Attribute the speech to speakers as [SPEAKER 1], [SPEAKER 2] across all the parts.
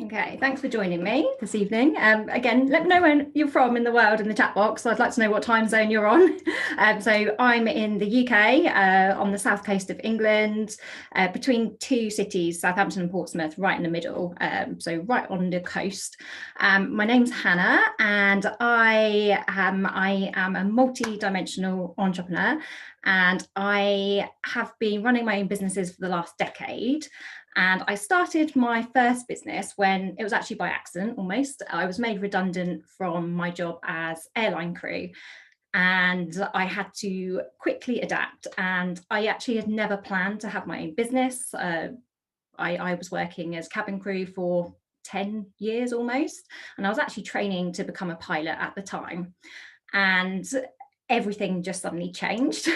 [SPEAKER 1] Okay, thanks for joining me this evening. Again, let me know where you're from in the world in the chat box. I'd like to know what time zone you're on. So I'm in the UK, on the south coast of England, between two cities, Southampton and Portsmouth, right in the middle, so right on the coast. My name's Hannah, and I am a multi-dimensional entrepreneur, and I have been running my own businesses for the last decade. And I started my first business when it was actually by accident almost. I was made redundant from my job as airline crew, and I had to quickly adapt. And I actually had never planned to have my own business. I was working as cabin crew for 10 years almost, and I was actually training to become a pilot at the time. And everything just suddenly changed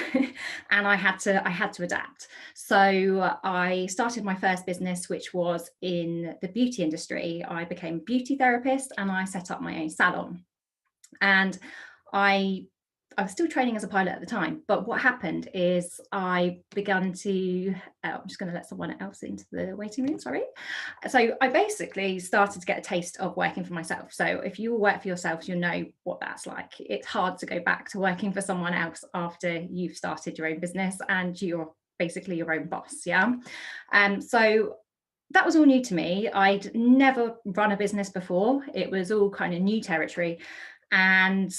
[SPEAKER 1] and I had to adapt. So I started my first business, which was in the beauty industry. I became a beauty therapist and I set up my own salon. And I was still training as a pilot at the time, but what happened is I began to, I'm just going to let someone else into the waiting room, sorry. So I basically started to get a taste of working for myself. So if you work for yourself, you know what that's like. It's hard to go back to working for someone else after you've started your own business and you're basically your own boss, yeah? So that was all new to me. I'd never run a business before. It was all kind of new territory. And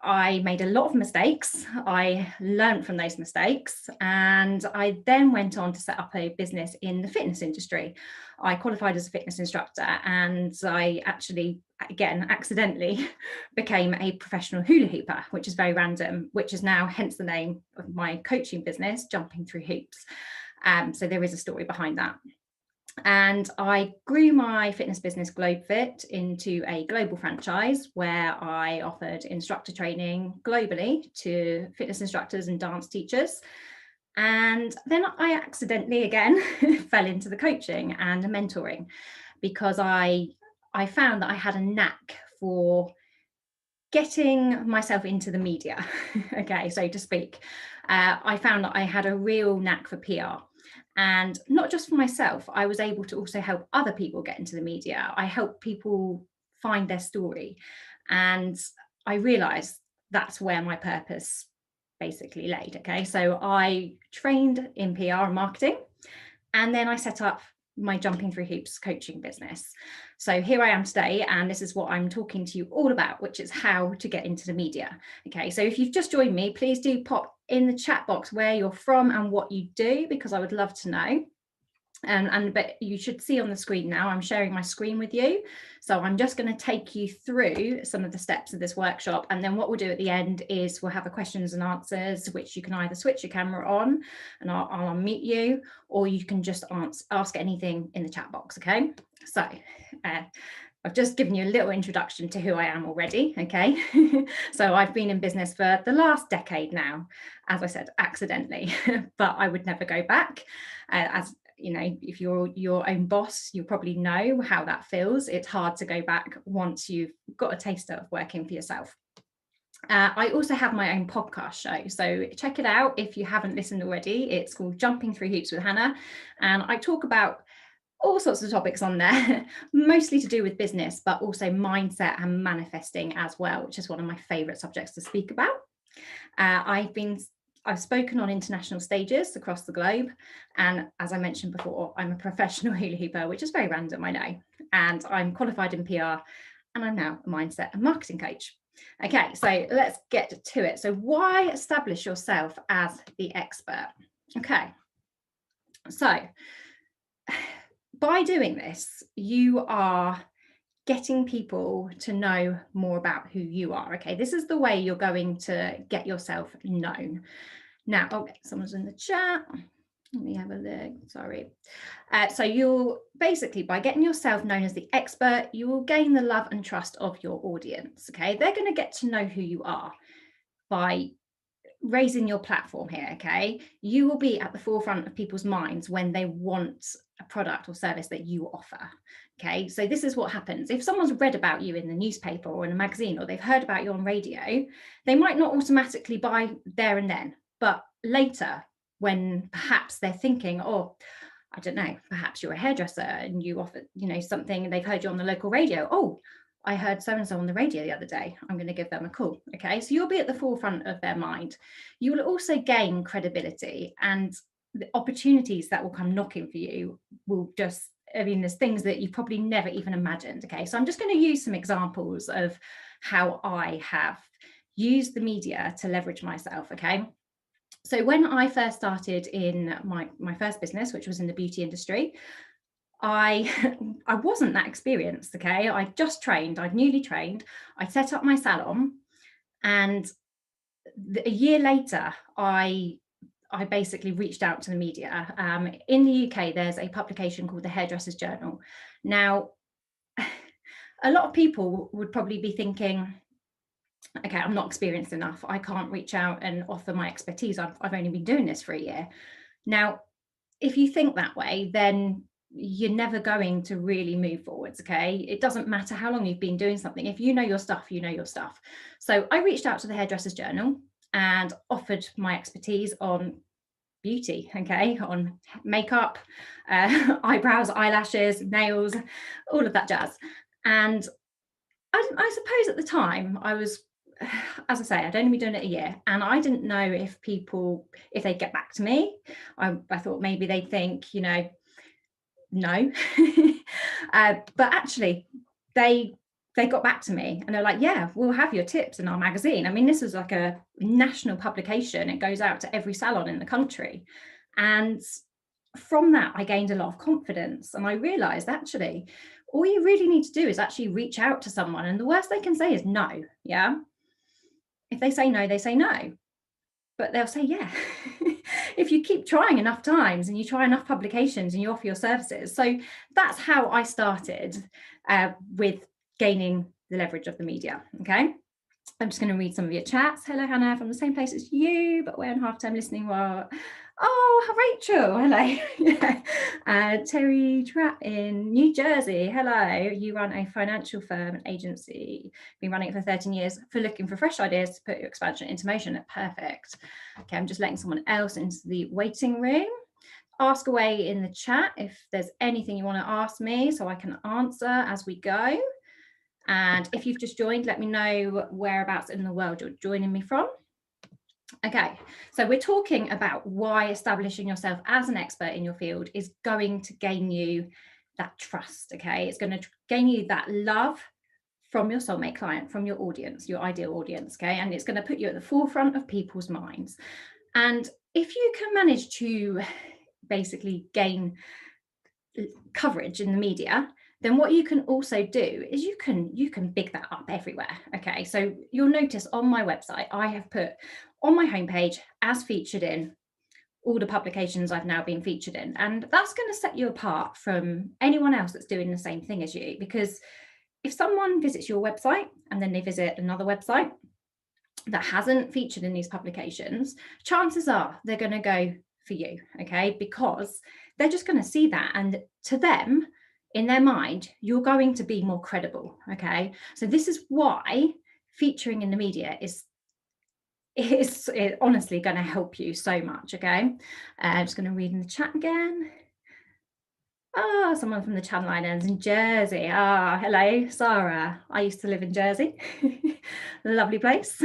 [SPEAKER 1] I made a lot of mistakes. I learned from those mistakes, and I then went on to set up a business in the fitness industry. I qualified as a fitness instructor, and I actually, again, accidentally became a professional hula hooper, which is very random, which is now hence the name of my coaching business, Jumping Through Hoops. So there is a story behind that. And I grew my fitness business GlobeFit into a global franchise where I offered instructor training globally to fitness instructors and dance teachers. And then I accidentally again fell into the coaching and the mentoring because I found that I had a knack for getting myself into the media, okay, so to speak. I found that I had a real knack for PR. And not just for myself, I was able to also help other people get into the media. I help people find their story. And I realized that's where my purpose basically laid. Okay. So I trained in PR and marketing, and then I set up my Jumping Through Hoops coaching business. So here I am today, and this is what I'm talking to you all about, which is how to get into the media. Okay, so if you've just joined me, please do pop in the chat box where you're from and what you do, because I would love to know. But you should see on the screen now, I'm sharing my screen with you. So I'm just going to take you through some of the steps of this workshop. And then what we'll do at the end is we'll have a questions and answers, which you can either switch your camera on and I'll unmute you, or you can just ask anything in the chat box. Okay. So I've just given you a little introduction to who I am already. Okay. So I've been in business for the last decade now, as I said, accidentally, but I would never go back. As you know, if you're your own boss, you probably know how that feels. It's hard to go back once you've got a taster of working for yourself. I also have my own podcast show, so check it out if you haven't listened already. It's called Jumping Through Hoops with Hannah, and I talk about all sorts of topics on there, mostly to do with business, but also mindset and manifesting as well, which is one of my favorite subjects to speak about. I've spoken on international stages across the globe. And as I mentioned before, I'm a professional hula hooper, which is very random, I know. And I'm qualified in PR, and I'm now a mindset and marketing coach. Okay, so let's get to it. So why establish yourself as the expert? Okay, so by doing this, you are getting people to know more about who you are. Okay, this is the way you're going to get yourself known. Now, okay, someone's in the chat. Let me have a look. Sorry. So you'll basically, by getting yourself known as the expert, you will gain the love and trust of your audience. Okay, they're going to get to know who you are by raising your platform here. Okay, you will be at the forefront of people's minds when they want a product or service that you offer. Okay, so this is what happens. If someone's read about you in the newspaper or in a magazine, or they've heard about you on radio, they might not automatically buy there and then, but later, when perhaps they're thinking, oh, I don't know, perhaps you're a hairdresser and you offer, something, and they've heard you on the local radio. Oh, I heard so-and-so on the radio the other day. I'm going to give them a call. Okay. So you'll be at the forefront of their mind. You will also gain credibility, and the opportunities that will come knocking for you will just, there's things that you probably never even imagined. Okay. So I'm just going to use some examples of how I have used the media to leverage myself. Okay. So when I first started in my first business, which was in the beauty industry, I wasn't that experienced. Okay. I just trained, I'd newly trained, I set up my salon, and a year later, I basically reached out to the media. In the UK, there's a publication called the Hairdresser's Journal. Now, a lot of people would probably be thinking, okay, I'm not experienced enough. I can't reach out and offer my expertise. I've only been doing this for a year. Now, if you think that way, then you're never going to really move forwards. Okay. It doesn't matter how long you've been doing something. If you know your stuff, you know your stuff. So I reached out to the Hairdresser's Journal and offered my expertise on beauty, okay, on makeup, eyebrows, eyelashes, nails, all of that jazz. And I suppose at the time I was, as I say, I'd only been doing it a year, and I didn't know if they'd get back to me. I thought maybe they'd think, no. But actually, they got back to me and they're like, yeah, we'll have your tips in our magazine. I mean, this was like a national publication. It goes out to every salon in the country. And from that, I gained a lot of confidence. And I realized, actually, all you really need to do is actually reach out to someone. And the worst they can say is no. Yeah. If they say no, they say no. But they'll say, yeah, if you keep trying enough times and you try enough publications and you offer your services. So that's how I started with gaining the leverage of the media. Okay. I'm just going to read some of your chats. Hello, Hannah, from the same place as you, but we're in half-term listening while. Oh, Rachel, hello. Yeah. Terry Trapp in New Jersey. Hello. You run a financial firm and agency. Been running it for 13 years. For looking for fresh ideas to put your expansion into motion. Perfect. Okay, I'm just letting someone else into the waiting room. Ask away in the chat if there's anything you want to ask me so I can answer as we go. And if you've just joined, let me know whereabouts in the world you're joining me from. Okay, so we're talking about why establishing yourself as an expert in your field is going to gain you that trust. Okay, it's going to gain you that love from your soulmate client, from your audience, your ideal audience. Okay, and it's going to put you at the forefront of people's minds. And if you can manage to basically gain coverage in the media, then what you can also do is you can big that up everywhere. Okay, so you'll notice on my website, I have put on my homepage as featured in all the publications I've now been featured in. And that's going to set you apart from anyone else that's doing the same thing as you. Because if someone visits your website and then they visit another website that hasn't featured in these publications, chances are they're going to go for you. Okay, because they're just going to see that, and to them, in their mind, you're going to be more credible. Okay, so this is why featuring in the media is honestly going to help you so much. Okay, I'm just going to read in the chat again. Someone from the Channel Islands in Jersey. Hello, Sarah. I used to live in Jersey. Lovely place.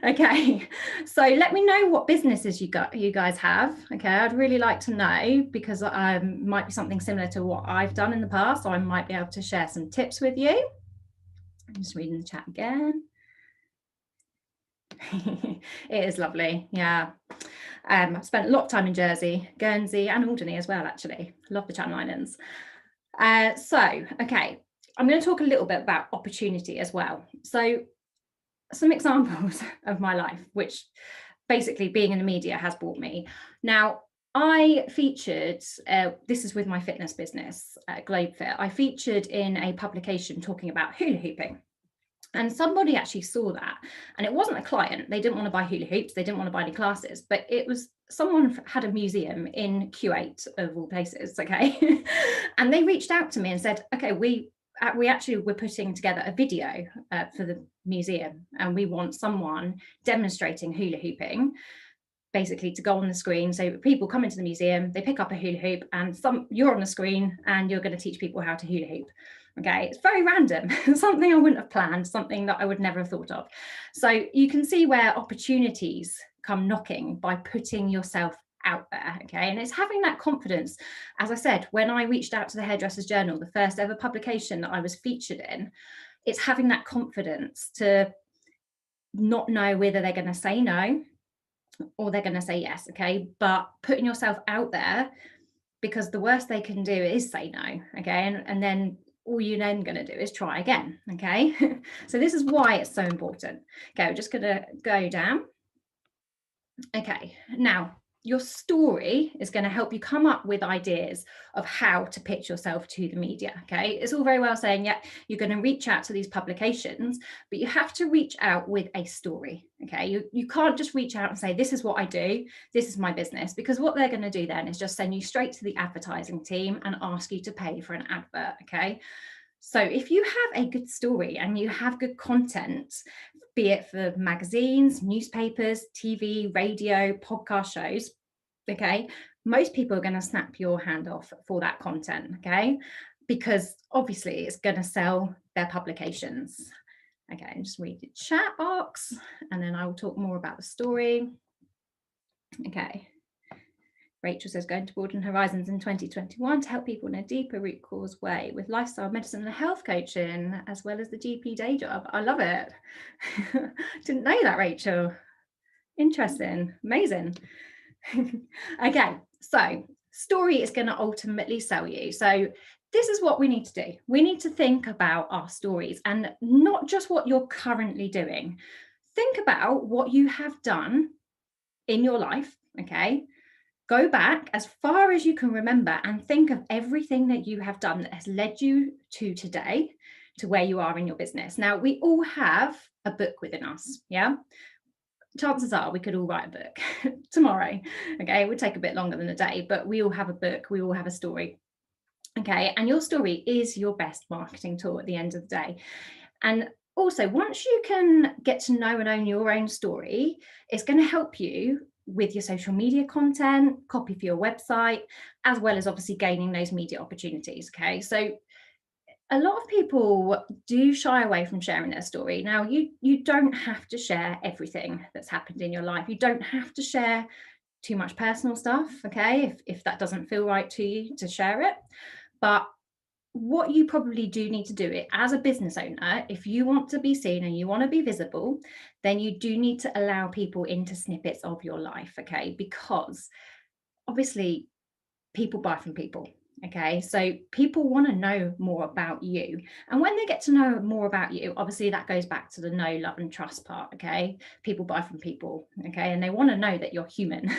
[SPEAKER 1] Okay, so let me know what businesses you guys have. Okay, I'd really like to know, because might be something similar to what I've done in the past, so I might be able to share some tips with you. I'm just reading the chat again. It is lovely, yeah. I've spent a lot of time in Jersey, Guernsey and Alderney as well, actually. Love the Channel Islands. Okay, I'm going to talk a little bit about opportunity as well. So some examples of my life, which basically being in the media has brought me. Now, I featured, this is with my fitness business, GlobeFit, I featured in a publication talking about hula hooping. And somebody actually saw that, and it wasn't a client. They didn't want to buy hula hoops. They didn't want to buy any classes, but it was someone had a museum in Kuwait of all places. Okay. And they reached out to me and said, okay, we're putting together a video for the museum, and we want someone demonstrating hula hooping basically to go on the screen. So people come into the museum, they pick up a hula hoop, and you're on the screen and you're going to teach people how to hula hoop. Okay, it's very random, something I wouldn't have planned, something that I would never have thought of. So you can see where opportunities come knocking by putting yourself out there. Okay, and it's having that confidence. As I said, when I reached out to the Hairdressers Journal, the first ever publication that I was featured in, it's having that confidence to not know whether they're going to say no or they're going to say yes. Okay, but putting yourself out there, because the worst they can do is say no. Okay, and then all you're then going to do is try again. Okay, so this is why it's so important. Okay, we're just going to go down. Okay, now your story is going to help you come up with ideas of how to pitch yourself to the media. Okay, it's all very well saying, yeah, you're going to reach out to these publications, but you have to reach out with a story. Okay, you can't just reach out and say, this is what I do, this is my business, because what they're going to do then is just send you straight to the advertising team and ask you to pay for an advert. Okay, so if you have a good story and you have good content, be it for magazines, newspapers, TV, radio, podcast shows, okay, most people are going to snap your hand off for that content, okay, because obviously it's going to sell their publications. Okay, just read the chat box and then I will talk more about the story. Okay. Rachel says, going to broaden horizons in 2021 to help people in a deeper root cause way with lifestyle medicine and health coaching, as well as the GP day job. I love it. Didn't know that, Rachel. Interesting. Amazing. Okay, so story is going to ultimately sell you. So this is what we need to do. We need to think about our stories and not just what you're currently doing. Think about what you have done in your life, okay? Go back as far as you can remember and think of everything that you have done that has led you to today, to where you are in your business. Now, we all have a book within us, yeah? Chances are we could all write a book tomorrow, okay? It would take a bit longer than a day, but we all have a book, we all have a story, okay? And your story is your best marketing tool at the end of the day. And also, once you can get to know and own your own story, it's going to help you with your social media content, copy for your website, as well as obviously gaining those media opportunities. Okay, so a lot of people do shy away from sharing their story. Now, you don't have to share everything that's happened in your life. You don't have to share too much personal stuff, okay, if that doesn't feel right to you to share it. But what you probably do need to do it as a business owner, if you want to be seen and you want to be visible, then you do need to allow people into snippets of your life, okay? Because obviously people buy from people, okay? So people want to know more about you. And when they get to know more about you, obviously that goes back to the know, love and trust part, okay? People buy from people, okay? And they want to know that you're human.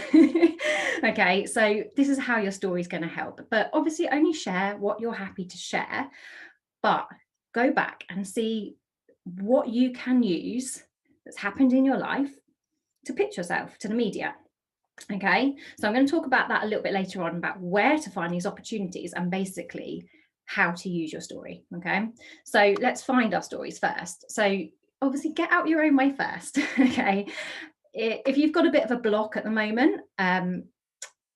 [SPEAKER 1] Okay, so this is how your story is going to help. But obviously only share what you're happy to share, but go back and see what you can use that's happened in your life to pitch yourself to the media. Okay, so I'm going to talk about that a little bit later on, about where to find these opportunities and basically how to use your story. Okay, so let's find our stories first. So obviously get out your own way first. Okay, if you've got a bit of a block at the moment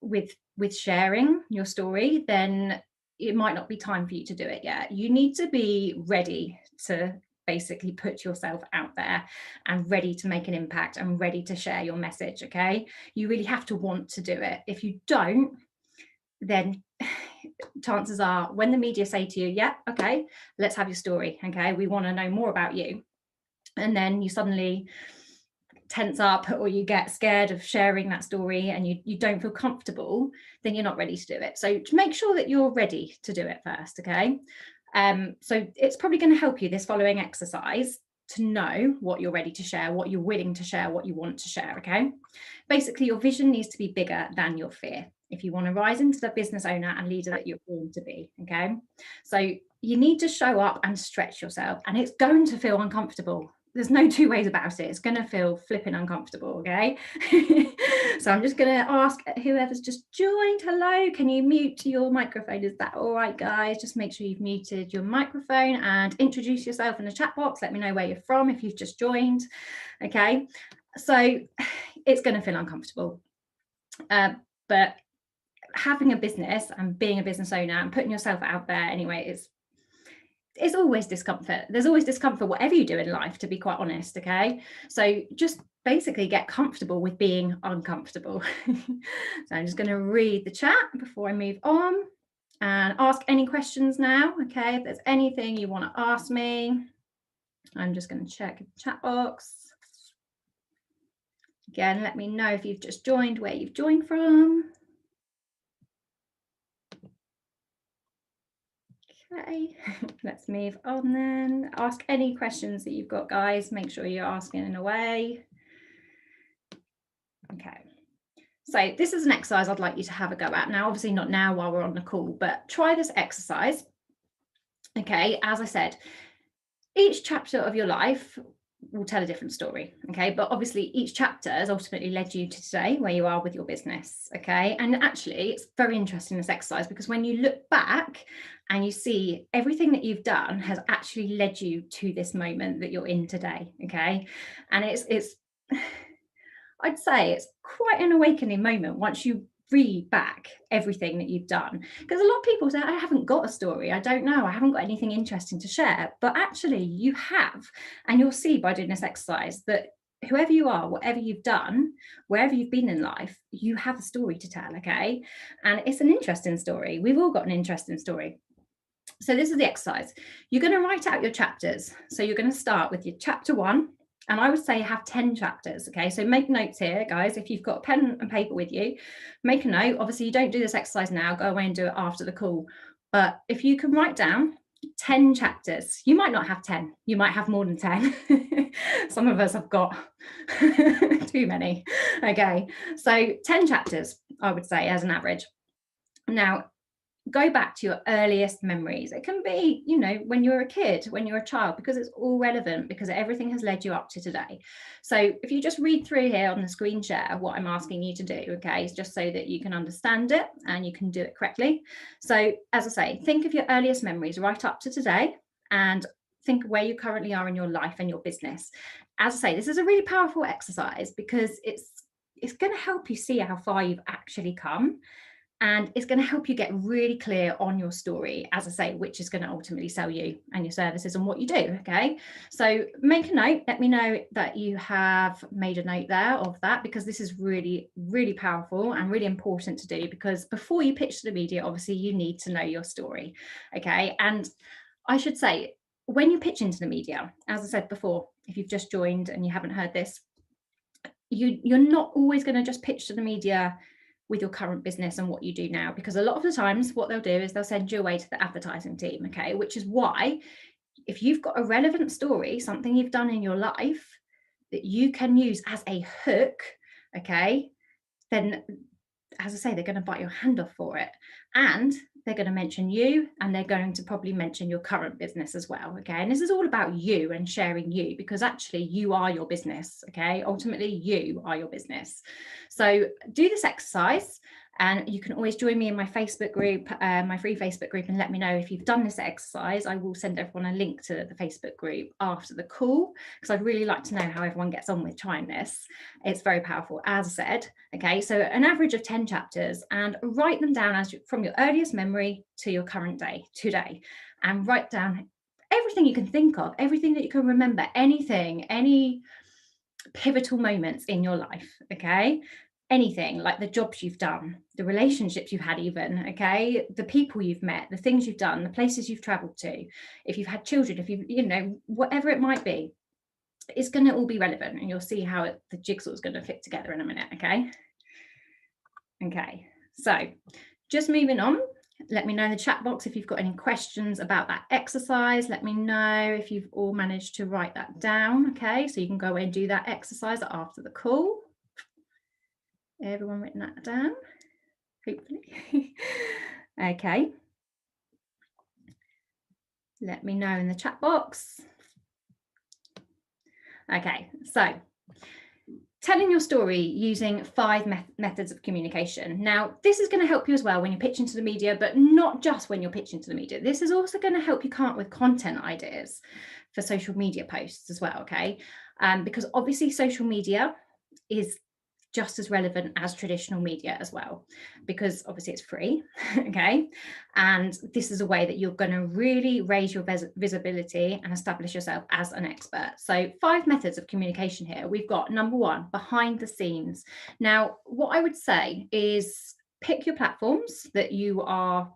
[SPEAKER 1] with sharing your story, then it might not be time for you to do it yet. You need to be ready to basically put yourself out there and ready to make an impact and ready to share your message. Okay, you really have to want to do it. If you don't, then chances are when the media say to you, yeah, okay, let's have your story, okay, we want to know more about you, and then you suddenly tense up or you get scared of sharing that story and you don't feel comfortable, then you're not ready to do it. So to make sure that you're ready to do it first, okay? So it's probably going to help you, this following exercise, to know what you're ready to share, what you're willing to share, what you want to share, okay? Basically, your vision needs to be bigger than your fear if you want to rise into the business owner and leader that you're born to be, okay? So you need to show up and stretch yourself, and it's going to feel uncomfortable. There's no two ways about it. It's going to feel flipping uncomfortable, okay? So I'm just going to ask whoever's just joined, hello, can you mute your microphone? Is that all right, guys? Just make sure you've muted your microphone and introduce yourself in the chat box. Let me know where you're from if you've just joined, okay? So it's going to feel uncomfortable. But having a business and being a business owner and putting yourself out there anyway is always discomfort. There's always discomfort, whatever you do in life, to be quite honest. Okay. So just basically get comfortable with being uncomfortable. So I'm just going to read the chat before I move on and ask any questions now. Okay. If there's anything you want to ask me, I'm just going to check the chat box. Again, let me know if you've just joined, where you've joined from. Okay, let's move on then. Ask any questions that you've got, guys. Make sure you're asking in a way. Okay, so this is an exercise I'd like you to have a go at. Now, obviously not now while we're on the call, but try this exercise. Okay, as I said, each chapter of your life will tell a different story. Okay, but obviously each chapter has ultimately led you to today where you are with your business. Okay, and actually it's very interesting, this exercise, because when you look back and you see everything that you've done has actually led you to this moment that you're in today. Okay, and it's I'd say it's quite an awakening moment once you read back everything that you've done, because a lot of people say, I haven't got a story, I don't know, I haven't got anything interesting to share, but actually you have. And you'll see by doing this exercise that whoever you are, whatever you've done, wherever you've been in life, you have a story to tell. Okay, and it's an interesting story. We've all got an interesting story. So this is the exercise. You're going to write out your chapters. So you're going to start with your chapter 1, and I would say have 10 chapters. Okay, so make notes here, guys. If you've got pen and paper with you, make a note. Obviously, you don't do this exercise now, go away and do it after the call. But if you can write down 10 chapters, you might not have 10, you might have more than 10. Some of us have got too many. Okay, so 10 chapters, I would say, as an average. Now, go back to your earliest memories. It can be, you know, when you're a kid, when you're a child, because it's all relevant, because everything has led you up to today. So if you just read through here on the screen share what I'm asking you to do, okay, is just so that you can understand it and you can do it correctly. So as I say, think of your earliest memories right up to today and think where you currently are in your life and your business. As I say, this is a really powerful exercise because it's going to help you see how far you've actually come. And it's going to help you get really clear on your story, as I say, which is going to ultimately sell you and your services and what you do. Okay, so make a note. Let me know that you have made a note there of that, because this is really, really powerful and really important to do, because before you pitch to the media, obviously you need to know your story. Okay, and I should say, when you pitch into the media, as I said before, if you've just joined and you haven't heard this, you're not always going to just pitch to the media with your current business and what you do now, because a lot of the times what they'll do is they'll send you away to the advertising team. Okay, which is why if you've got a relevant story, something you've done in your life that you can use as a hook, okay, then as I say, they're going to bite your hand off for it, and they're going to mention you, and they're going to probably mention your current business as well. Okay, and this is all about you and sharing you, because actually you are your business. Okay, ultimately you are your business. So do this exercise, and you can always join me in my Facebook group, my free Facebook group, and let me know if you've done this exercise. I will send everyone a link to the Facebook group after the call, because I'd really like to know how everyone gets on with trying this. It's very powerful, as I said. Okay, so an average of 10 chapters, and write them down as from your earliest memory to your current day, today, and write down everything you can think of, everything that you can remember, anything, any pivotal moments in your life. Okay, anything, like the jobs you've done, the relationships you've had, even, okay, the people you've met, the things you've done, the places you've traveled to, if you've had children, if you know, whatever it might be, it's going to all be relevant, and you'll see how the jigsaw is going to fit together in a minute. Okay, so just moving on, let me know in the chat box if you've got any questions about that exercise. Let me know if you've all managed to write that down. Okay, so you can go away and do that exercise after the call. Everyone written that down, hopefully. Okay, let me know in the chat box. Okay, so telling your story using 5 methods of communication. Now, this is going to help you as well when you're pitching to the media, but not just when you're pitching to the media. This is also going to help you come up with content ideas for social media posts as well, okay? Because obviously social media is just as relevant as traditional media as well, because obviously it's free, okay? And this is a way that you're going to really raise your visibility and establish yourself as an expert. So 5 methods of communication here. We've got number 1, behind the scenes. Now, what I would say is pick your platforms that you are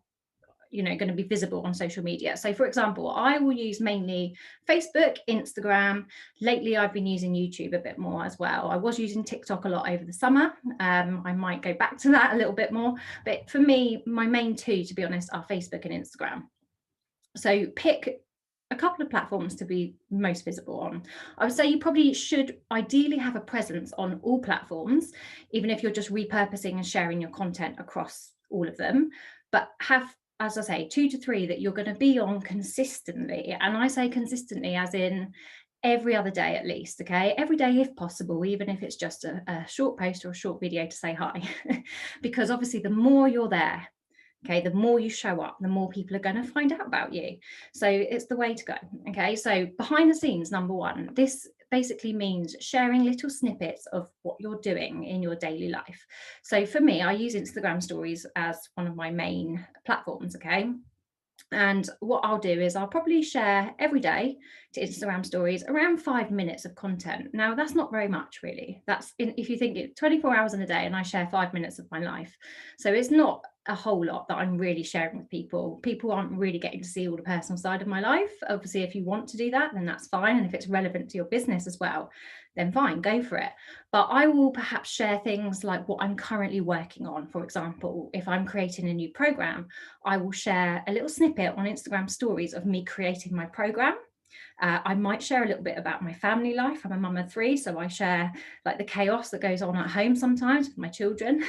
[SPEAKER 1] going to be visible on social media. So for example, I will use mainly Facebook, Instagram. Lately I've been using YouTube a bit more as well. I was using TikTok a lot over the summer. I might go back to that a little bit more, but for me, my main 2, to be honest, are Facebook and Instagram. So pick a couple of platforms to be most visible on. I would say you probably should ideally have a presence on all platforms, even if you're just repurposing and sharing your content across all of them, but have, as I say, 2 to 3 that you're going to be on consistently. And I say consistently as in every other day at least, okay? Every day if possible, even if it's just a short post or a short video to say hi. Because obviously the more you're there, okay, the more you show up, the more people are going to find out about you. So it's the way to go. Okay, so behind the scenes, number 1, this basically means sharing little snippets of what you're doing in your daily life. So for me, I use Instagram stories as one of my main platforms. Okay, and what I'll do is I'll probably share every day to Instagram stories around 5 minutes of content. Now, that's not very much, really. That's if you think it 24 hours in a day and I share 5 minutes of my life. So it's not a whole lot that I'm really sharing with people. People aren't really getting to see all the personal side of my life. Obviously, if you want to do that, then that's fine. And if it's relevant to your business as well, then fine, go for it. But I will perhaps share things like what I'm currently working on. For example, if I'm creating a new program, I will share a little snippet on Instagram stories of me creating my program. I might share a little bit about my family life. I'm a mum of 3, so I share like the chaos that goes on at home sometimes with my children.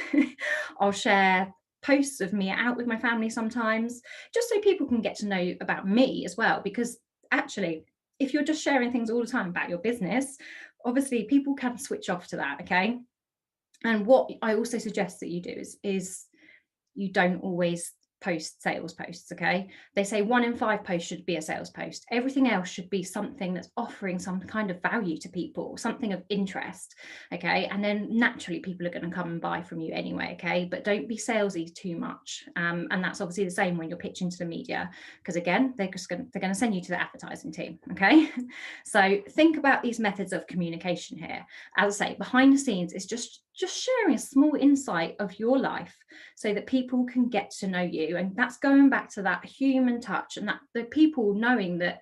[SPEAKER 1] I'll share posts of me out with my family sometimes, just so people can get to know about me as well. Because actually, if you're just sharing things all the time about your business, obviously people can switch off to that, okay? And what I also suggest that you do is you don't always post sales posts, okay? They say 1 in 5 posts should be a sales post. Everything else should be something that's offering some kind of value to people, something of interest, okay? And then naturally people are going to come and buy from you anyway, okay? But don't be salesy too much. And that's obviously the same when you're pitching to the media, because again, they're going to send you to the advertising team, okay? So think about these methods of communication here. As I say, behind the scenes is just sharing a small insight of your life so that people can get to know you. And that's going back to that human touch, and that the people knowing that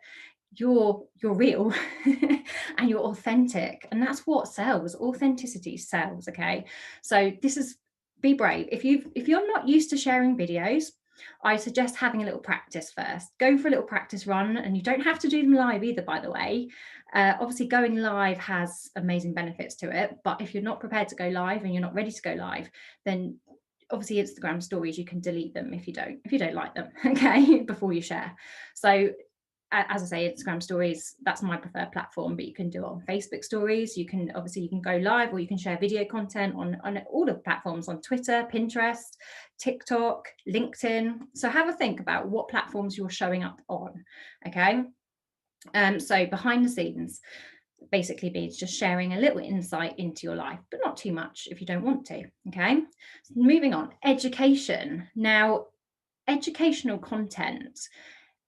[SPEAKER 1] you're real and you're authentic. And that's what sells. Authenticity sells, okay? So this is, be brave. If you're not used to sharing videos, I suggest having a little practice first. Go for a little practice run, and you don't have to do them live either, by the way. Obviously going live has amazing benefits to it, but if you're not prepared to go live and you're not ready to go live, then obviously Instagram stories, you can delete them if you don't like them, okay, before you share. So as I say, Instagram stories, that's my preferred platform, but you can do it on Facebook stories. You can go live, or you can share video content on all the platforms, on Twitter, Pinterest, TikTok, LinkedIn. So have a think about what platforms you're showing up on, okay? So behind the scenes basically means just sharing a little insight into your life, but not too much if you don't want to, okay? So moving on, education. Now, educational content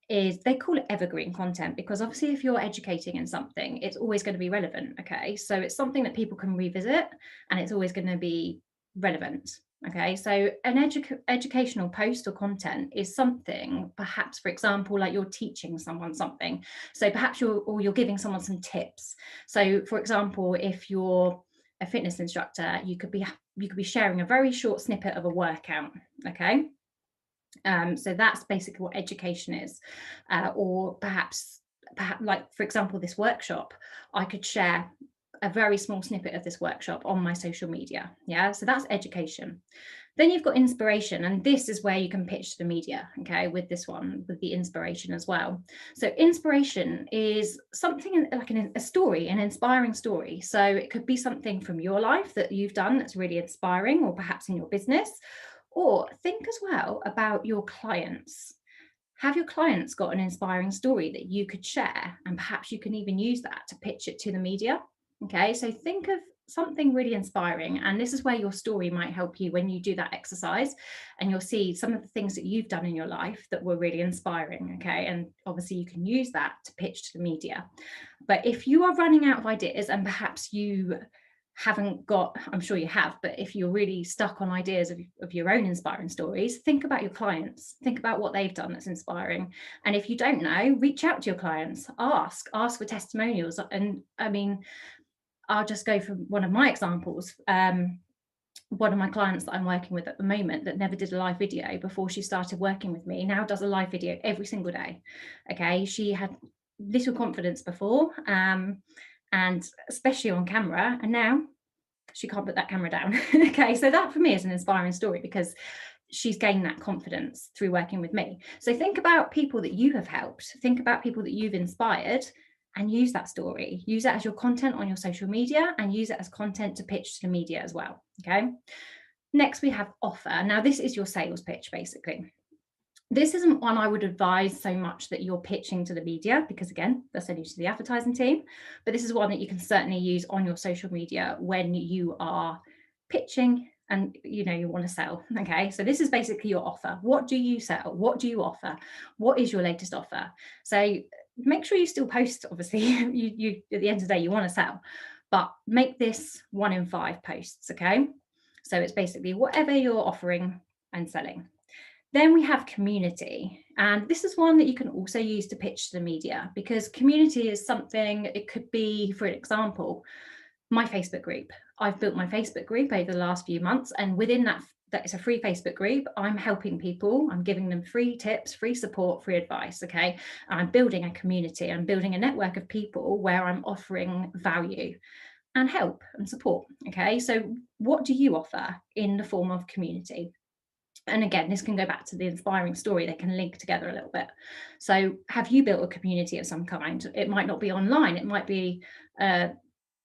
[SPEAKER 1] they call it evergreen content, because obviously if you're educating in something, it's always going to be relevant, okay? So it's something that people can revisit, and it's always going to be relevant. Okay, so an educational post or content is something, perhaps, for example, like you're teaching someone something. So perhaps you're giving someone some tips. So for example, if you're a fitness instructor, you could be sharing a very short snippet of a workout. Okay, so that's basically what education is. Or perhaps like, for example, this workshop, I could share a very small snippet of this workshop on my social media. Yeah, so that's education. Then you've got inspiration, and this is where you can pitch to the media, okay, with this one, with the inspiration as well. So inspiration is something like a story, an inspiring story. So it could be something from your life that you've done that's really inspiring, or perhaps in your business. Or think as well about your clients. Have your clients got an inspiring story that you could share? And perhaps you can even use that to pitch it to the media. Okay, so think of something really inspiring. And this is where your story might help you when you do that exercise, and you'll see some of the things that you've done in your life that were really inspiring. Okay. And obviously you can use that to pitch to the media. But if you are running out of ideas, and perhaps you haven't got, I'm sure you have, but if you're really stuck on ideas of your own inspiring stories, think about your clients, think about what they've done that's inspiring. And if you don't know, reach out to your clients, ask for testimonials. And I mean, I'll just go from one of my examples. One of my clients that I'm working with at the moment that never did a live video before she started working with me now does a live video every single day. Okay, she had little confidence before, and especially on camera, and now she can't put that camera down. Okay, so that for me is an inspiring story, because she's gained that confidence through working with me. So think about people that you have helped, think about people that you've inspired, and use that story, use that as your content on your social media, and use it as content to pitch to the media as well. Okay, next we have offer. Now this is your sales pitch basically. This isn't one I would advise so much that you're pitching to the media, because again, that's only to the advertising team, but this is one that you can certainly use on your social media when you are pitching and you want to sell. Okay, so this is basically your offer. What do you sell? What do you offer? What is your latest offer? So make sure you still post, obviously. you at the end of the day, you want to sell, but make this 1 in 5 posts. Okay, so it's basically whatever you're offering and selling. Then we have community, and this is one that you can also use to pitch to the media, because community is something, it could be, for example, my Facebook group. I've built my Facebook group over the last few months, and within that it's a free Facebook group. I'm helping people, I'm giving them free tips, free support, free advice. Okay, I'm building a community, I'm building a network of people where I'm offering value and help and support. Okay, so what do you offer in the form of community? And again, this can go back to the inspiring story. They can link together a little bit. So have you built a community of some kind? It might not be online. It might be, an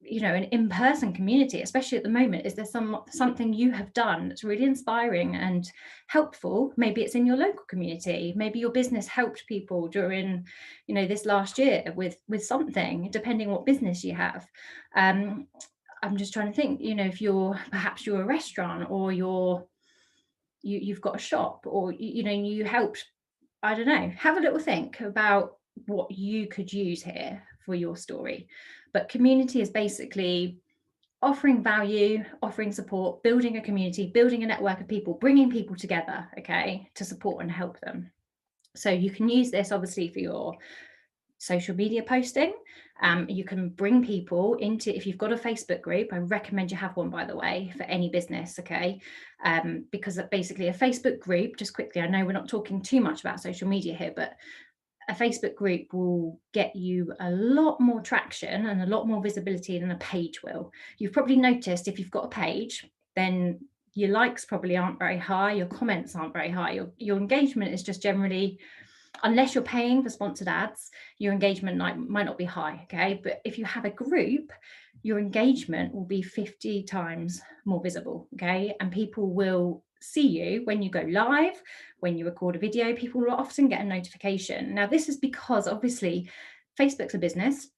[SPEAKER 1] in-person community, especially at the moment. Is there something you have done that's really inspiring and helpful? Maybe it's in your local community. Maybe your business helped people during, this last year with something, depending what business you have. I'm just trying to think, if perhaps you're a restaurant, or you've got a shop, or you helped, I don't know, have a little think about what you could use here for your story. But community is basically offering value, offering support, building a community, building a network of people, bringing people together, okay, to support and help them. So you can use this obviously for your social media posting. You can bring people into, if you've got a Facebook group, I recommend you have one, by the way, for any business. Okay, because basically a Facebook group, just quickly, I know we're not talking too much about social media here, but a Facebook group will get you a lot more traction and a lot more visibility than a page will. You've probably noticed, if you've got a page, then your likes probably aren't very high, your comments aren't very high, your engagement is just generally, unless you're paying for sponsored ads, your engagement might not be high. Okay, but if you have a group, your engagement will be 50 times more visible. Okay, and people will see you when you go live, when you record a video. People will often get a notification. Now this is because obviously Facebook's a business,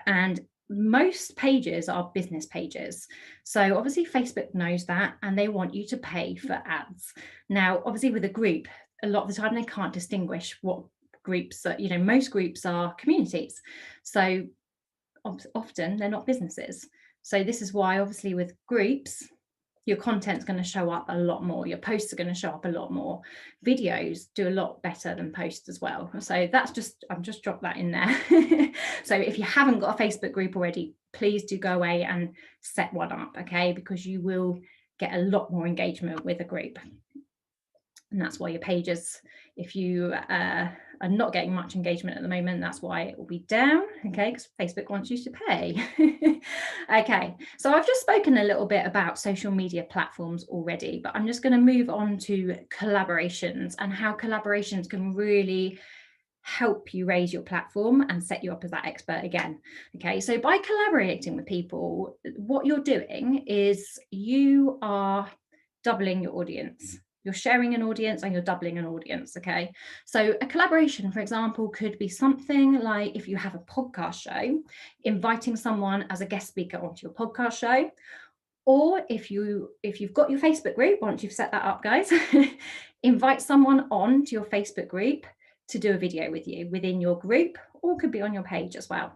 [SPEAKER 1] and most pages are business pages. So obviously Facebook knows that, and they want you to pay for ads. Now obviously with a group, a lot of the time they can't distinguish what groups are, most groups are communities. So often they're not businesses. So this is why obviously with groups, your content's going to show up a lot more. Your posts are going to show up a lot more. Videos do a lot better than posts as well. So that's just, I've just dropped that in there. So if you haven't got a Facebook group already, please do go away and set one up, okay? Because you will get a lot more engagement with a group. And that's why your pages, if you are not getting much engagement at the moment, that's why it will be down, okay, because Facebook wants you to pay. Okay, so I've just spoken a little bit about social media platforms already, but I'm just going to move on to collaborations and how collaborations can really help you raise your platform and set you up as that expert again. Okay, so by collaborating with people, what you're doing is you are doubling your audience. you're sharing an audience and you're doubling an audience. Okay, so a collaboration, for example, could be something like, if you have a podcast show, inviting someone as a guest speaker onto your podcast show. Or if you've got your Facebook group, once you've set that up, guys, invite someone on to your Facebook group to do a video with you within your group, or could be on your page as well.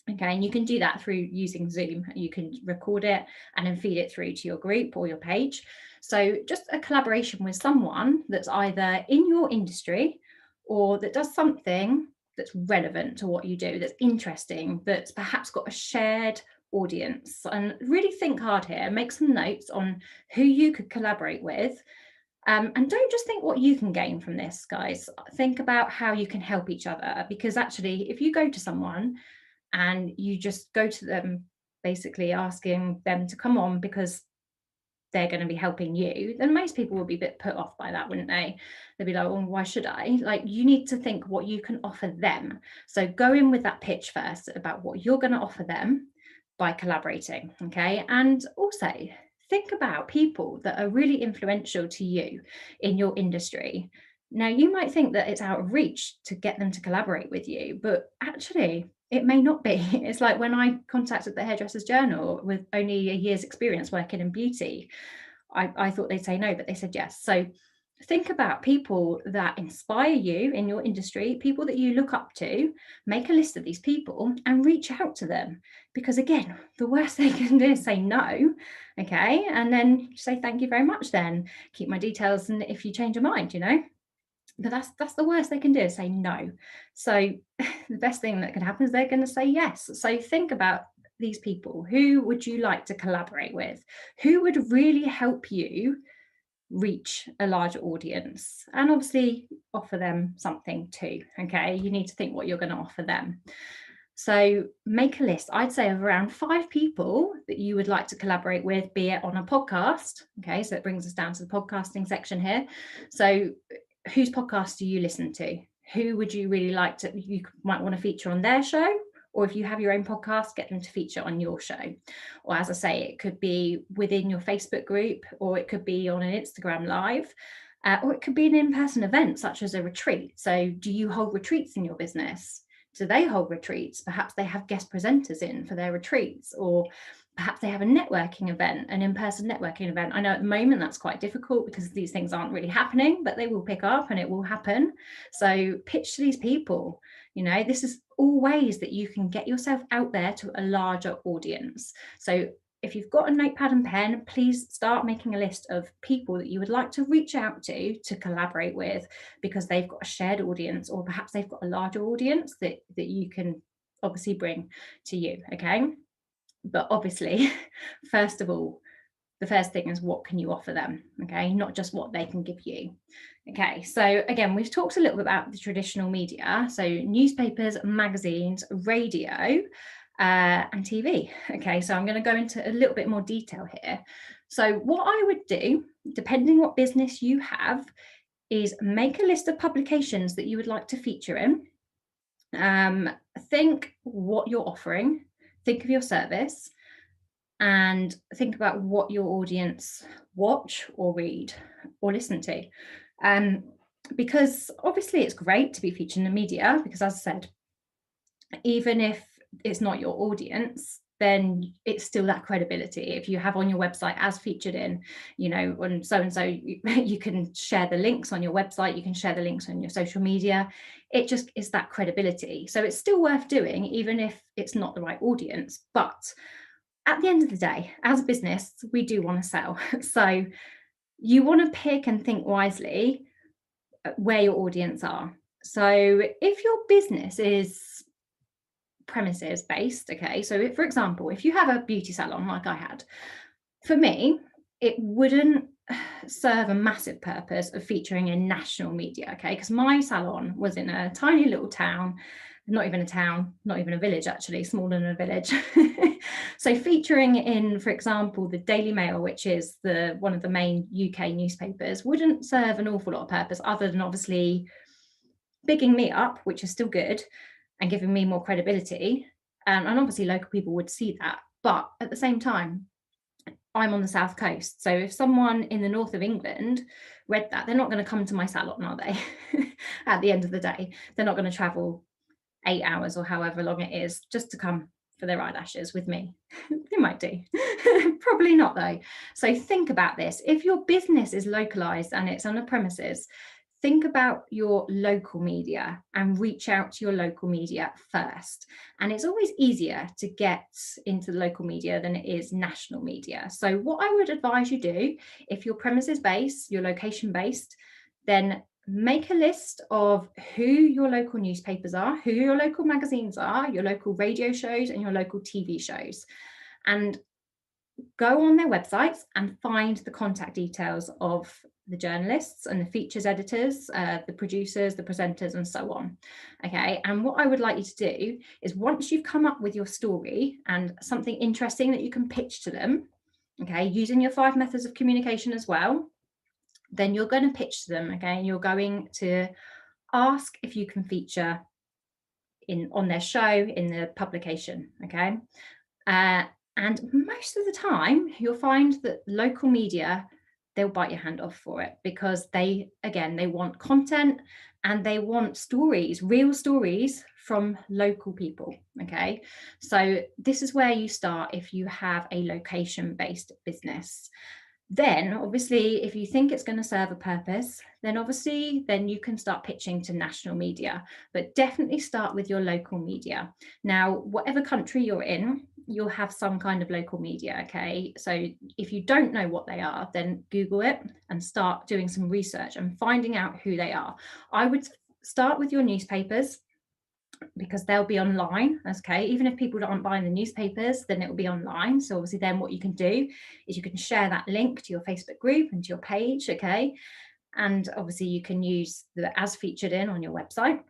[SPEAKER 1] Okay, and you can do that through using Zoom. You can record it and then feed it through to your group or your page. So just a collaboration with someone that's either in your industry or that does something that's relevant to what you do, that's interesting, that's perhaps got a shared audience. And really think hard here, make some notes on who you could collaborate with. And don't just think what you can gain from this, guys. Think about how you can help each other, because actually, if you go to someone and you just go to them basically asking them to come on because they're going to be helping you, then most people will be a bit put off by that, wouldn't they? They'd be like, well, why should I? Like, you need to think what you can offer them. So go in with that pitch first about what you're going to offer them by collaborating. Okay, and also think about people that are really influential to you in your industry. Now, you might think that it's out of reach to get them to collaborate with you, but actually it may not be. It's like when I contacted the Hairdressers Journal with only a year's experience working in beauty, I thought they'd say no, but they said yes. So think about people that inspire you in your industry, people that you look up to, make a list of these people and reach out to them. Because again, the worst they can do is say no, okay? And then say, thank you very much then, keep my details, and if you change your mind, but that's the worst they can do, is say no. So the best thing that can happen is they're going to say yes. So think about these people. Who would you like to collaborate with? Who would really help you reach a larger audience? And obviously offer them something too. Okay, you need to think what you're going to offer them. So make a list, I'd say, of around 5 people that you would like to collaborate with, be it on a podcast. Okay, so it brings us down to the podcasting section here. So whose podcast do you listen to? Who would you really like to, you might want to feature on their show? Or if you have your own podcast, get them to feature on your show. Or as I say, it could be within your Facebook group, or it could be on an Instagram live, or it could be an in-person event such as a retreat. So do you hold retreats in your business? Do they hold retreats? Perhaps they have guest presenters in for their retreats, or perhaps they have a networking event, an in-person networking event. I know at the moment that's quite difficult because these things aren't really happening, but they will pick up and it will happen. So pitch to these people. This is all ways that you can get yourself out there to a larger audience. So if you've got a notepad and pen, please start making a list of people that you would like to reach out to collaborate with, because they've got a shared audience, or perhaps they've got a larger audience that you can obviously bring to you. Okay. But obviously, first of all, the first thing is, what can you offer them? Okay, not just what they can give you. Okay, so again, we've talked a little bit about the traditional media, so newspapers, magazines, radio, and TV. Okay, so I'm going to go into a little bit more detail here. So what I would do, depending what business you have, is make a list of publications that you would like to feature in. Think what you're offering, think of your service, and think about what your audience watch or read or listen to. Because obviously it's great to be featured in the media, because as I said, even if it's not your audience, then it's still that credibility. If you have on your website as featured in, and so you can share the links on your website, you can share the links on your social media. It just is that credibility. So it's still worth doing, even if it's not the right audience. But at the end of the day, as a business, we do want to sell. So you want to pick and think wisely where your audience are. So if your business is premises based, okay, so if, for example, if you have a beauty salon like I had, for me, it wouldn't serve a massive purpose of featuring in national media, okay, because my salon was in a tiny little town, not even a town, not even a village, actually, smaller than a village. So featuring in, for example, the Daily Mail, which is one of the main UK newspapers, wouldn't serve an awful lot of purpose, other than obviously bigging me up, which is still good, and giving me more credibility. And obviously local people would see that. But at the same time, I'm on the South Coast. So if someone in the north of England read that, they're not going to come to my salon, are they? At the end of the day, they're not going to travel 8 hours or however long it is just to come for their eyelashes with me. They might do. Probably not though. So think about this. If your business is localized and it's on a premises, think about your local media and reach out to your local media first. And it's always easier to get into the local media than it is national media. So what I would advise you do, if your premises based, your location based, then make a list of who your local newspapers are, who your local magazines are, your local radio shows and your local TV shows. And go on their websites and find the contact details of the journalists and the features editors, the producers, the presenters, and so on. Okay, and what I would like you to do is, once you've come up with your story and something interesting that you can pitch to them, okay, using your 5 methods of communication as well, then you're going to pitch to them, okay, and you're going to ask if you can feature on their show, in the publication, okay. And most of the time, you'll find that local media, they'll bite your hand off for it, because they want content and they want stories, real stories from local people. Okay. So this is where you start if you have a location-based business. Then obviously, if you think it's going to serve a purpose, then you can start pitching to national media, but definitely start with your local media. Now, whatever country you're in, you'll have some kind of local media. Okay, so if you don't know what they are, then Google it and start doing some research and finding out who they are. I would start with your newspapers, because they'll be online. Okay, even if people aren't buying the newspapers, then it will be online. So obviously then what you can do is you can share that link to your Facebook group and to your page. Okay, and obviously you can use the as featured in on your website.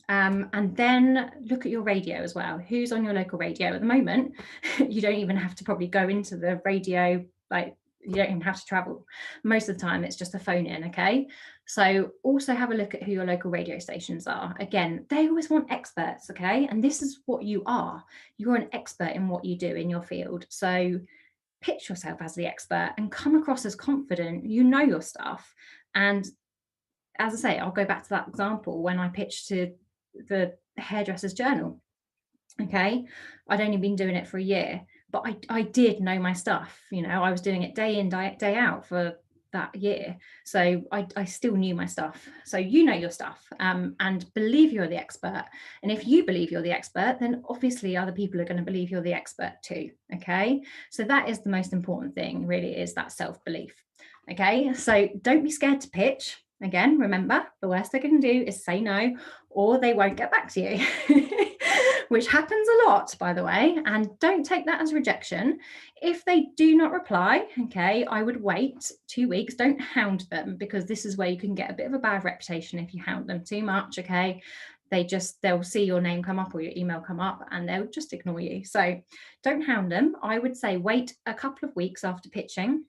[SPEAKER 1] And then look at your radio as well. Who's on your local radio at the moment? You don't even have to probably go into the radio, like you don't even have to travel. Most of the time it's just a phone in. Okay, so also have a look at who your local radio stations are. Again, they always want experts. Okay, and this is what you are. You're an expert in what you do in your field. So pitch yourself as the expert and come across as confident. You know your stuff. And as I say, I'll go back to that example when I pitched to the Hairdresser's Journal. Okay, I'd only been doing it for a year, but I did know my stuff. I was doing it day in, day out for that year. So I still knew my stuff. So you know your stuff, and believe you're the expert. And if you believe you're the expert, then obviously other people are going to believe you're the expert too. Okay, so that is the most important thing, really, is that self-belief. Okay, so don't be scared to pitch. Again, remember, the worst they can do is say no, or they won't get back to you, which happens a lot, by the way. And don't take that as rejection. If they do not reply, okay, I would wait 2 weeks. Don't hound them, because this is where you can get a bit of a bad reputation if you hound them too much. Okay, they'll see your name come up or your email come up and they'll just ignore you. So don't hound them. I would say wait a couple of weeks after pitching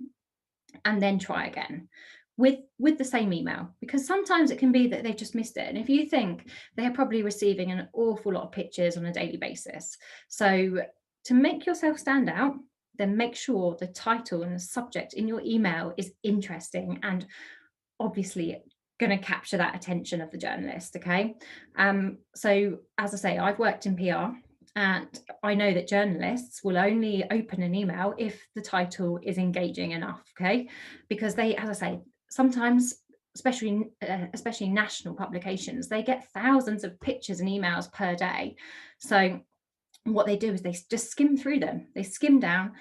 [SPEAKER 1] and then try again with the same email, because sometimes it can be that they've just missed it. And if you think, they're probably receiving an awful lot of pitches on a daily basis. So to make yourself stand out, then make sure the title and the subject in your email is interesting and obviously going to capture that attention of the journalist. Okay, so as I say, I've worked in PR, and I know that journalists will only open an email if the title is engaging enough. Okay, because they, as I say, sometimes, especially national publications, they get thousands of pictures and emails per day. So what they do is they just skim through them. They skim down,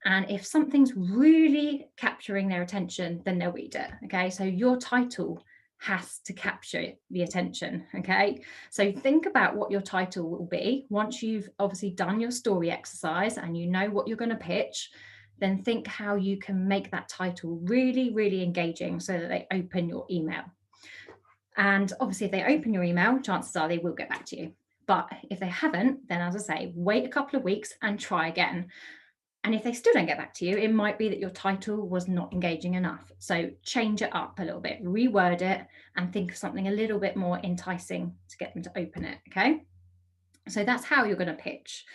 [SPEAKER 1] and if something's really capturing their attention, then they'll read it. Okay, so your title has to capture the attention. Okay, so think about what your title will be once you've obviously done your story exercise and you know what you're going to pitch. Then think how you can make that title really, really engaging so that they open your email. And obviously, if they open your email, chances are they will get back to you. But if they haven't, then as I say, wait a couple of weeks and try again. And if they still don't get back to you, it might be that your title was not engaging enough. So change it up a little bit, reword it, and think of something a little bit more enticing to get them to open it. Okay. So that's how you're going to pitch.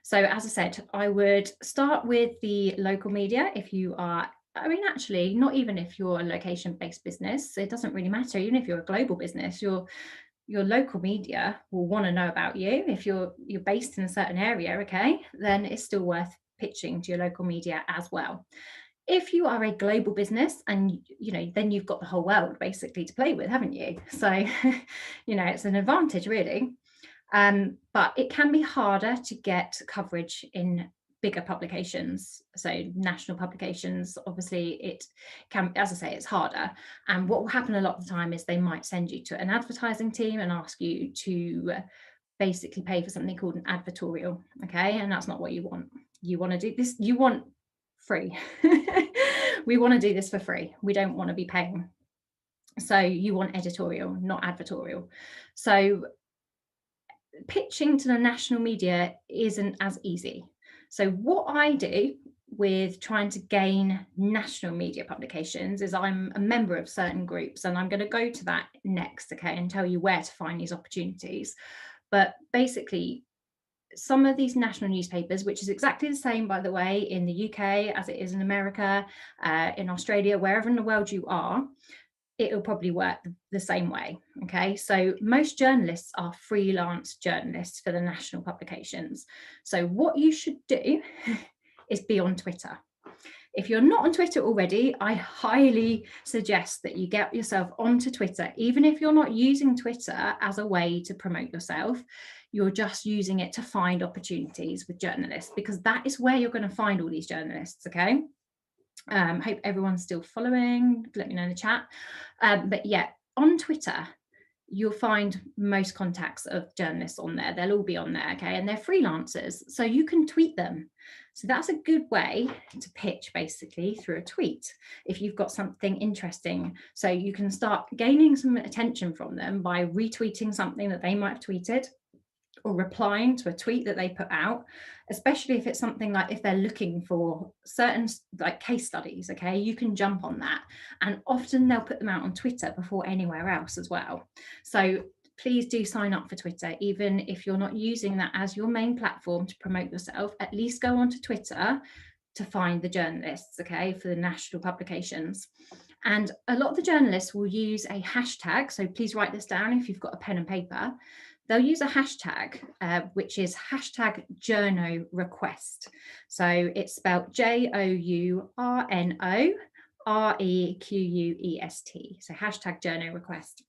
[SPEAKER 1] So as I said, I would start with the local media if you are, I mean, actually, not even if you're a location-based business, it doesn't really matter. Even if you're a global business, your local media will want to know about you. If you're based in a certain area, okay, then it's still worth pitching to your local media as well. If you are a global business, and then you've got the whole world basically to play with, haven't you? So it's an advantage really. But it can be harder to get coverage in bigger publications. So national publications, obviously it can, as I say, it's harder. And what will happen a lot of the time is they might send you to an advertising team and ask you to basically pay for something called an advertorial. Okay. And that's not what you want. You want to do this, you want free. We want to do this for free. We don't want to be paying. So you want editorial, not advertorial. So pitching to the national media isn't as easy. So what I do with trying to gain national media publications is I'm a member of certain groups, and I'm going to go to that next, okay, and tell you where to find these opportunities. But basically, some of these national newspapers, which is exactly the same, by the way, in the UK as it is in America, in Australia, wherever in the world you are, it'll probably work the same way. Okay, so most journalists are freelance journalists for the national publications. So what you should do is be on Twitter. If you're not on Twitter already, I highly suggest that you get yourself onto Twitter. Even if you're not using Twitter as a way to promote yourself, you're just using it to find opportunities with journalists, because that is where you're going to find all these journalists. Okay. Hope everyone's still following. Let me know in the chat. But yeah, on Twitter, you'll find most contacts of journalists on there. They'll all be on there, okay? And they're freelancers, so you can tweet them. So that's a good way to pitch, basically, through a tweet if you've got something interesting. So you can start gaining some attention from them by retweeting something that they might have tweeted, or replying to a tweet that they put out, especially if it's something like, if they're looking for certain like case studies, okay, you can jump on that. And often they'll put them out on Twitter before anywhere else as well. So please do sign up for Twitter. Even if you're not using that as your main platform to promote yourself, at least go onto Twitter to find the journalists, okay, for the national publications. And a lot of the journalists will use a hashtag. So please write this down if you've got a pen and paper. They'll use a hashtag, which is hashtag journo request. So it's spelled JOURNOREQUEST. So hashtag journo request.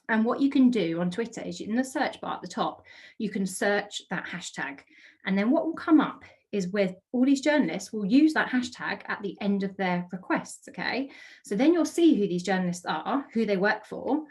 [SPEAKER 1] And what you can do on Twitter is, in the search bar at the top, you can search that hashtag. And then what will come up is where all these journalists will use that hashtag at the end of their requests, okay? So then you'll see who these journalists are, who they work for,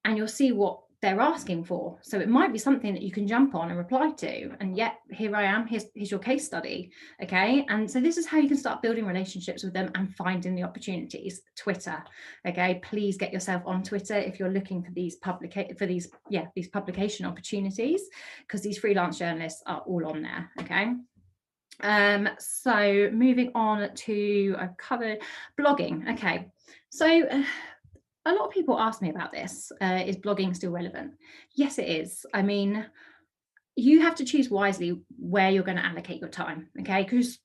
[SPEAKER 1] and you'll see what they're asking for. So it might be something that you can jump on and reply to, and yet here I am, here's your case study, okay? And so this is how you can start building relationships with them and finding the opportunities. Twitter, okay? Please get yourself on Twitter if you're looking for these publication opportunities, because these freelance journalists are all on there, okay? So moving on to blogging. Okay, so a lot of people ask me about this. Is blogging still relevant? Yes, it is. I mean, you have to choose wisely where you're going to allocate your time, okay? Because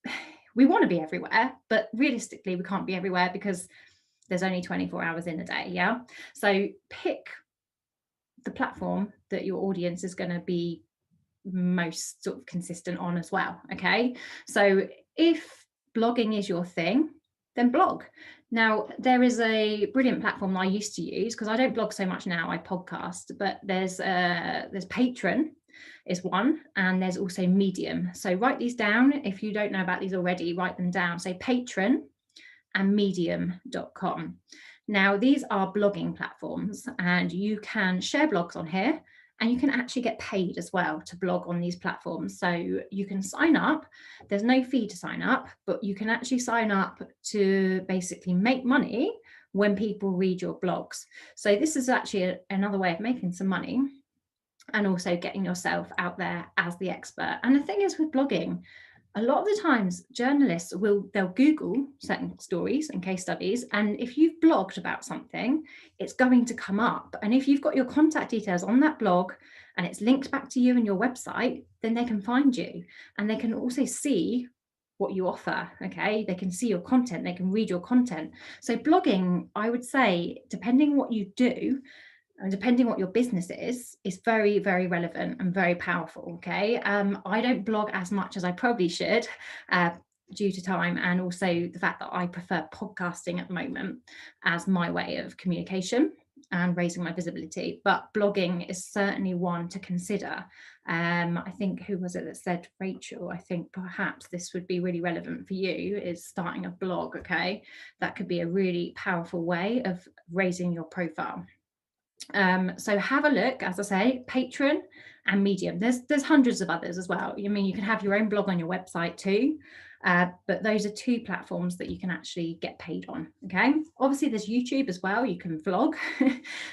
[SPEAKER 1] we want to be everywhere, but realistically, we can't be everywhere because there's only 24 hours in a day, yeah? So pick the platform that your audience is going to be most sort of consistent on as well, okay? So if blogging is your thing, then blog. Now, there is a brilliant platform that I used to use, because I don't blog so much now, I podcast, but there's Patreon is one, and there's also Medium. So write these down. If you don't know about these already, write them down. So Patreon and medium.com. Now, these are blogging platforms, and you can share blogs on here, and you can actually get paid as well to blog on these platforms. So you can sign up. There's no fee to sign up, but you can actually sign up to basically make money when people read your blogs. So this is actually another way of making some money, and also getting yourself out there as the expert. And the thing is with blogging, a lot of the times journalists they'll Google certain stories and case studies, and if you've blogged about something, it's going to come up. And if you've got your contact details on that blog and it's linked back to you and your website, then they can find you, and they can also see what you offer. Okay, they can see your content, they can read your content. So blogging, I would say, depending what you do and depending what your business is very, very relevant and very powerful. Okay, I don't blog as much as I probably should, due to time, and also the fact that I prefer podcasting at the moment as my way of communication and raising my visibility. But blogging is certainly one to consider. I think, who was it that said, Rachel, I think perhaps this would be really relevant for you, is starting a blog. Okay, that could be a really powerful way of raising your profile. So have a look, as I say, Patreon and Medium. There's hundreds of others as well. I mean, you can have your own blog on your website too, but those are two platforms that you can actually get paid on. Okay, obviously there's YouTube as well. You can vlog,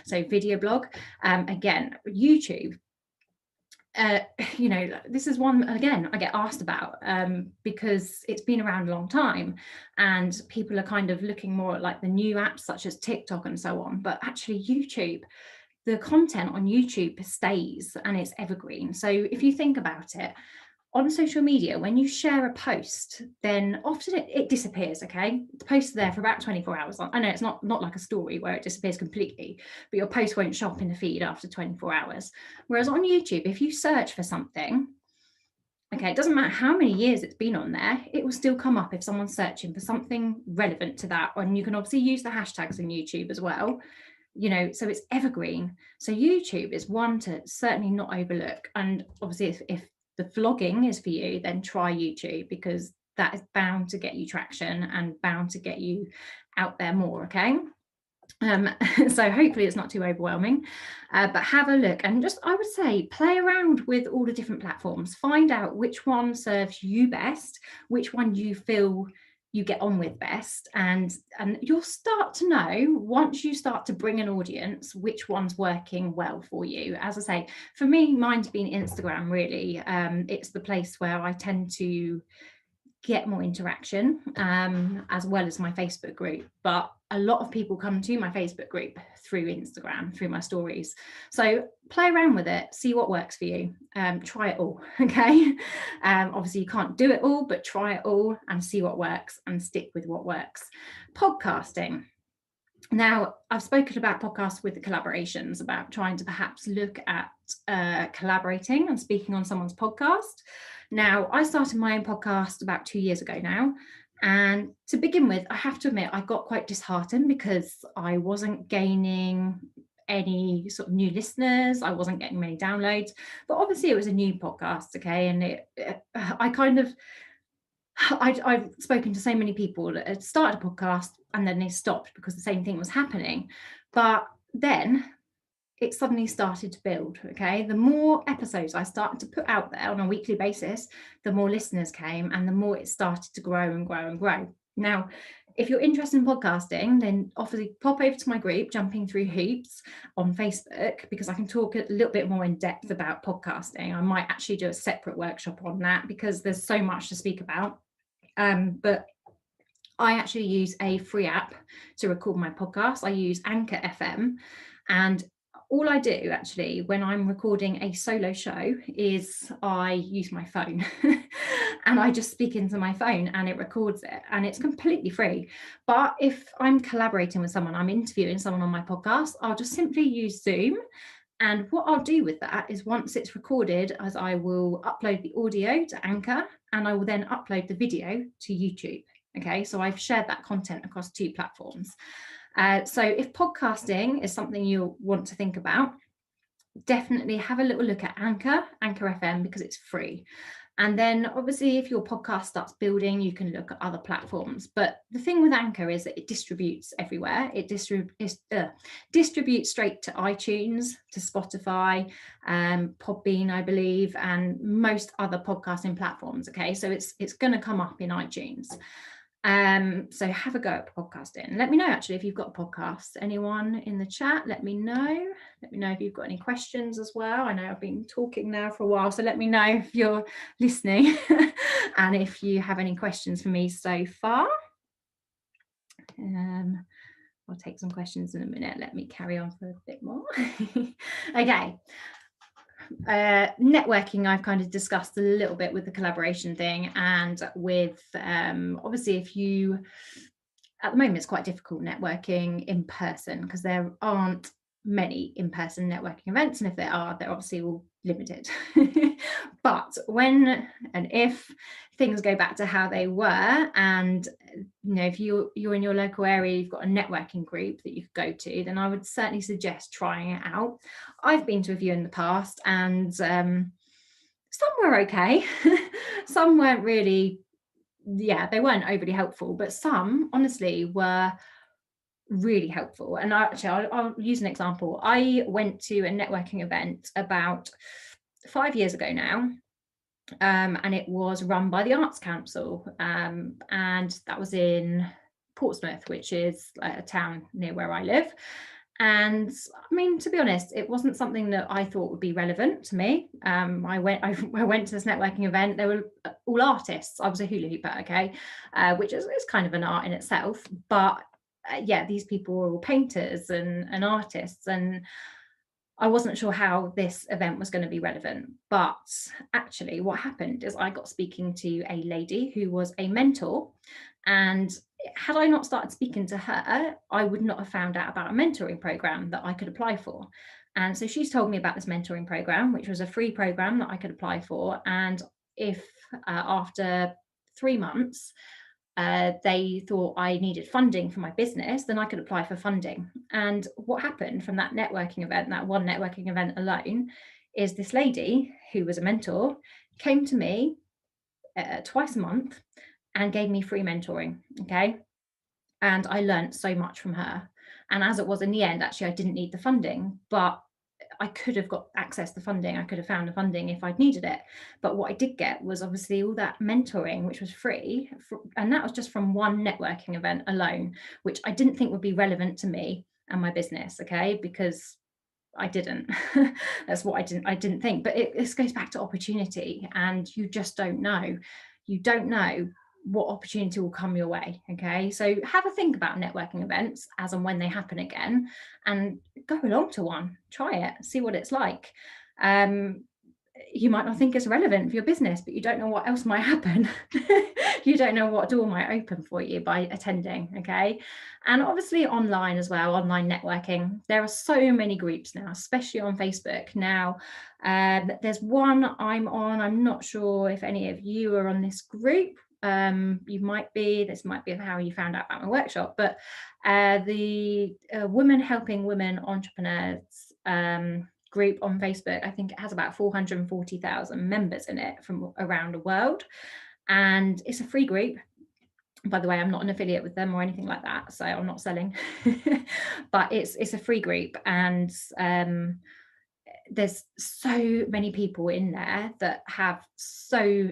[SPEAKER 1] so video blog. Again, YouTube. You know, this is one, again, I get asked about, because it's been around a long time and people are kind of looking more at like the new apps such as TikTok and so on. But actually YouTube, the content on YouTube stays and it's evergreen. So if you think about it, on social media, when you share a post, then often it disappears. Okay, the post is there for about 24 hours. I know it's not like a story where it disappears completely, but your post won't show up in the feed after 24 hours. Whereas on YouTube, if you search for something, okay, it doesn't matter how many years it's been on there, it will still come up if someone's searching for something relevant to that. And you can obviously use the hashtags in YouTube as well, you know, so it's evergreen. So YouTube is one to certainly not overlook. And obviously if the vlogging is for you, then try YouTube, because that is bound to get you traction and bound to get you out there more. Okay, so hopefully it's not too overwhelming, but have a look and just, I would say, play around with all the different platforms. Find out which one serves you best, which one you feel you get on with best, and you'll start to know, once you start to bring an audience, which one's working well for you. As I say, for me, mine's been Instagram really. It's the place where I tend to get more interaction, as well as my Facebook group. But a lot of people come to my Facebook group through Instagram, through my stories. So play around with it, see what works for you. Try it all. Okay, obviously you can't do it all, but try it all and see what works and stick with what works. Podcasting. Now, I've spoken about podcasts with the collaborations, about trying to perhaps look at collaborating and speaking on someone's podcast. Now, I started my own podcast about 2 years ago now. And to begin with, I have to admit, I got quite disheartened because I wasn't gaining any sort of new listeners. I wasn't getting many downloads, but obviously it was a new podcast. Okay. And I've spoken to so many people that had started a podcast and then they stopped because the same thing was happening. But then it suddenly started to build. Okay, the more episodes I started to put out there on a weekly basis, the more listeners came and the more it started to grow and grow and grow. Now, if you're interested in podcasting, then obviously pop over to my group, Jumping Through Hoops, on Facebook, because I can talk a little bit more in depth about podcasting. I might actually do a separate workshop on that because there's so much to speak about. But I actually use a free app to record my podcast. I use Anchor FM, and all I do actually when I'm recording a solo show is I use my phone and I just speak into my phone and it records it, and it's completely free. But if I'm collaborating with someone, I'm interviewing someone on my podcast, I'll just simply use Zoom. And what I'll do with that is, once it's recorded, as I will upload the audio to Anchor and I will then upload the video to YouTube. Okay, so I've shared that content across 2 platforms. So if podcasting is something you want to think about, definitely have a little look at Anchor FM, because it's free. And then obviously if your podcast starts building, you can look at other platforms. But the thing with Anchor is that it distributes everywhere. It distributes straight to iTunes, to Spotify, Podbean, I believe, and most other podcasting platforms. Okay, so it's going to come up in iTunes. So have a go at podcasting. Let me know actually if you've got a podcast. Anyone in the chat, let me know. Let me know if you've got any questions as well. I know I've been talking now for a while, so let me know if you're listening and if you have any questions for me so far. I'll take some questions in a minute. Let me carry on for a bit more. Okay. networking, I've kind of discussed a little bit with the collaboration thing, and with obviously, if you, at the moment it's quite difficult networking in person because there aren't many in-person networking events, and if there are, they're obviously all limited. But when and if things go back to how they were, and if you're in your local area, you've got a networking group that you could go to, then I would certainly suggest trying it out. I've been to a few in the past, and some were okay. Some weren't really, they weren't overly helpful, but some honestly were really helpful. And I'll use an example. I went to a networking event about 5 years ago now, and it was run by the Arts Council, and that was in Portsmouth, which is a town near where I live. And I mean, to be honest, it wasn't something that I thought would be relevant to me. I went to this networking event. They were all artists. I was a hula hooper, okay, which is kind of an art in itself. But these people were all painters and artists, and I wasn't sure how this event was going to be relevant. But actually, what happened is I got speaking to a lady who was a mentor, and had I not started speaking to her, I would not have found out about a mentoring program that I could apply for. And so she's told me about this mentoring program, which was a free program that I could apply for. And if after 3 months, they thought I needed funding for my business, then I could apply for funding. And what happened from that networking event, that one networking event alone, is this lady who was a mentor came to me twice a month and gave me free mentoring. Okay. And I learned so much from her. And as it was in the end, actually, I didn't need the funding, but I could have got access to funding. I could have found the funding if I'd needed it. But what I did get was obviously all that mentoring, which was free. And that was just from one networking event alone, which I didn't think would be relevant to me and my business. Okay. Because I didn't. That's what I didn't think. But this goes back to opportunity, and you just don't know. You don't know what opportunity will come your way. Okay, so have a think about networking events as and when they happen again, and go along to one, try it, see what it's like. You might not think it's relevant for your business, but you don't know what else might happen. You don't know what door might open for you by attending. Okay, and obviously online as well, online networking. There are so many groups now, especially on Facebook now. There's one I'm on. I'm not sure if any of you are on this group. You might be. This might be how you found out about my workshop, but the Women Helping Women Entrepreneurs group on Facebook, I think it has about 440,000 members in it from around the world, and it's a free group. By the way, I'm not an affiliate with them or anything like that, so I'm not selling. But it's a free group, and there's so many people in there that have so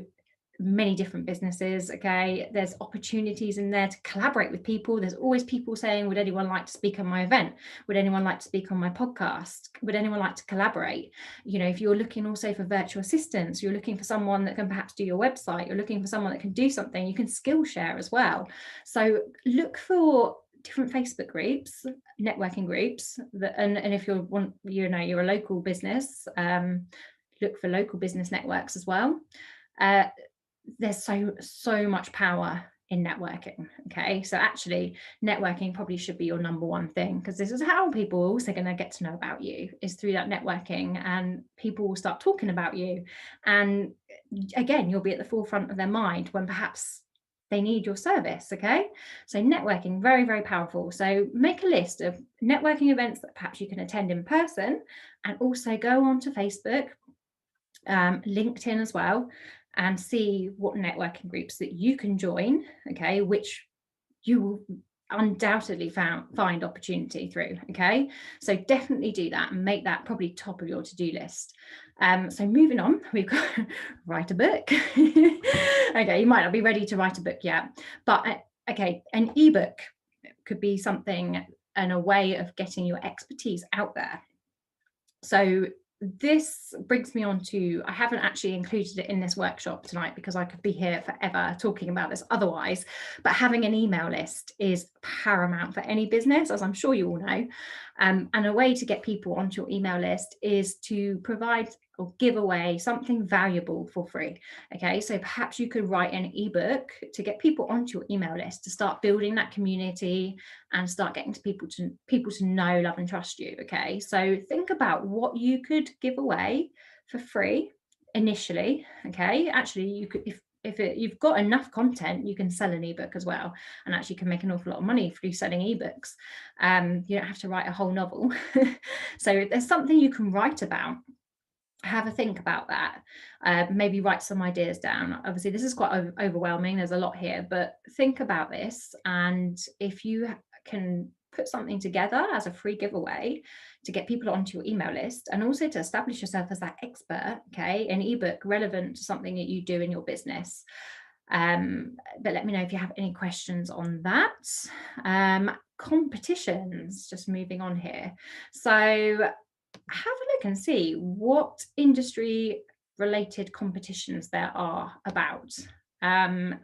[SPEAKER 1] many different businesses. Okay, there's opportunities in there to collaborate with people. There's always people saying, would anyone like to speak on my event? Would anyone like to speak on my podcast? Would anyone like to collaborate? If you're looking also for virtual assistants, you're looking for someone that can perhaps do your website, you're looking for someone that can do something, you can skill share as well. So look for different Facebook groups, networking groups and if you're a local business, look for local business networks as well. There's so much power in networking. Okay, so actually networking probably should be your number one thing, because this is how people are also going to get to know about you, is through that networking, and people will start talking about you, and again, you'll be at the forefront of their mind when perhaps they need your service. Okay, so networking, very, very powerful. So make a list of networking events that perhaps you can attend in person, and also go on to Facebook, LinkedIn as well, and see what networking groups that you can join, okay, which you will undoubtedly find opportunity through. Okay, so definitely do that and make that probably top of your to-do list. So moving on, we've got write a book. Okay, you might not be ready to write a book yet, but okay, an ebook could be something and a way of getting your expertise out there. So this brings me on to, I haven't actually included it in this workshop tonight because I could be here forever talking about this otherwise, but having an email list is paramount for any business, as I'm sure you all know. And a way to get people onto your email list is to provide or give away something valuable for free. Okay, so perhaps you could write an ebook to get people onto your email list, to start building that community and start getting to people to know, love and trust you. Okay, so think about what you could give away for free initially. Okay, actually you could, if you've got enough content, you can sell an ebook as well, and actually can make an awful lot of money through selling ebooks. You don't have to write a whole novel. So if there's something you can write about, have a think about that. Maybe write some ideas down. Obviously this is quite overwhelming, there's a lot here, but think about this, and if you can put something together as a free giveaway to get people onto your email list, and also to establish yourself as that expert, okay, an ebook relevant to something that you do in your business. But let me know if you have any questions on that. Competitions, just moving on here. So have a look and see what industry related competitions there are about.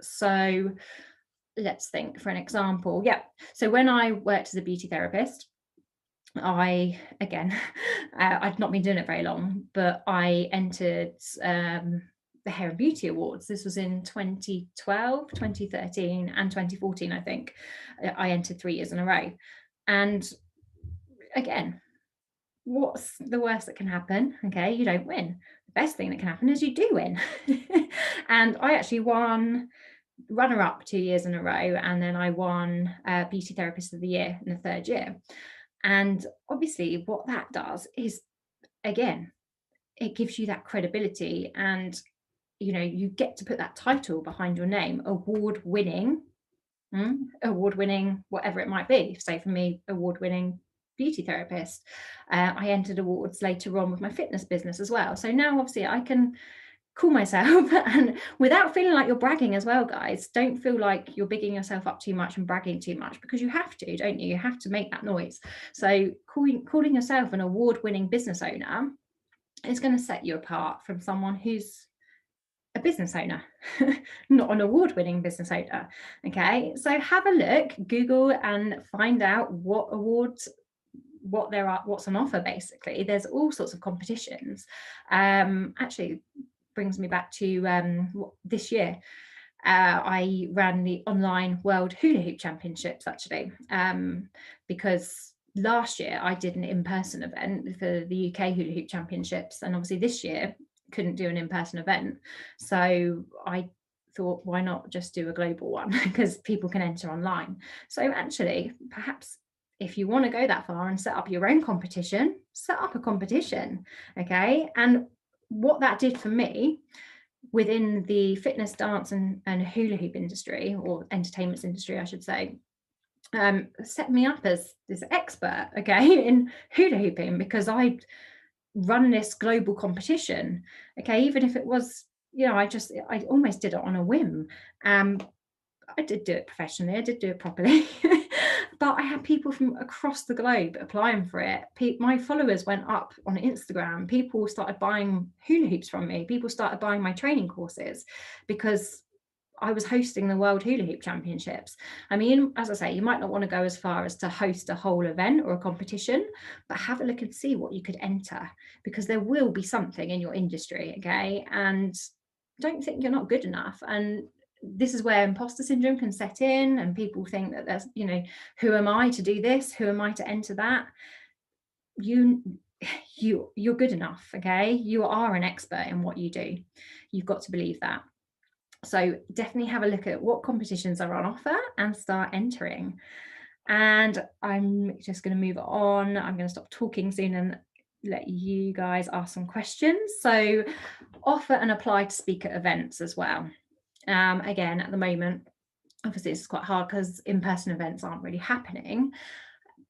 [SPEAKER 1] So let's think for an example. Yeah, so when I worked as a beauty therapist, I'd not been doing it very long, but I entered the Hair and Beauty Awards. This was in 2012, 2013 and 2014, I think. I entered 3 years in a row. And again, what's the worst that can happen? Okay, you don't win. The best thing that can happen is you do win. And I actually won runner-up 2 years in a row, and then I won Beauty Therapist of the Year in the 3rd year. And obviously what that does is, again, it gives you that credibility, and you get to put that title behind your name, award-winning, whatever it might be. So for me, award-winning beauty therapist. I entered awards later on with my fitness business as well. So now obviously I can call myself, and without feeling like you're bragging as well, guys. Don't feel like you're bigging yourself up too much and bragging too much, because you have to, don't you? You have to make that noise. So calling yourself an award-winning business owner is going to set you apart from someone who's a business owner, not an award-winning business owner. Okay, so have a look, Google, and find out what awards, what there are, what's on offer. Basically, there's all sorts of competitions. Actually brings me back to this year. I ran the online World Hula Hoop Championships, actually, because last year I did an in-person event for the UK Hula Hoop Championships, and obviously this year couldn't do an in-person event. So I thought, why not just do a global one, because people can enter online. So actually, perhaps if you want to go that far and set up your own competition, set up a competition. Okay, and what that did for me within the fitness, dance and hula hoop industry, or entertainment industry I should say, set me up as this expert, okay, in hula hooping, because I'd run this global competition. Okay, even if it was, I almost did it on a whim. I did do it professionally, I did do it properly, but I had people from across the globe applying for it. My followers went up on Instagram. People started buying hula hoops from me. People started buying my training courses because I was hosting the World Hula Hoop Championships. I mean, as I say, you might not want to go as far as to host a whole event or a competition, but have a look and see what you could enter, because there will be something in your industry, okay? And don't think you're not good enough. And this is where imposter syndrome can set in, and people think that there's, who am I to do this? Who am I to enter that? You're good enough, okay? You are an expert in what you do. You've got to believe that. So definitely have a look at what competitions are on offer and start entering. And I'm just going to move on. I'm going to stop talking soon and let you guys ask some questions. So offer and apply to speak at events as well. Again, at the moment, obviously it's quite hard because in-person events aren't really happening,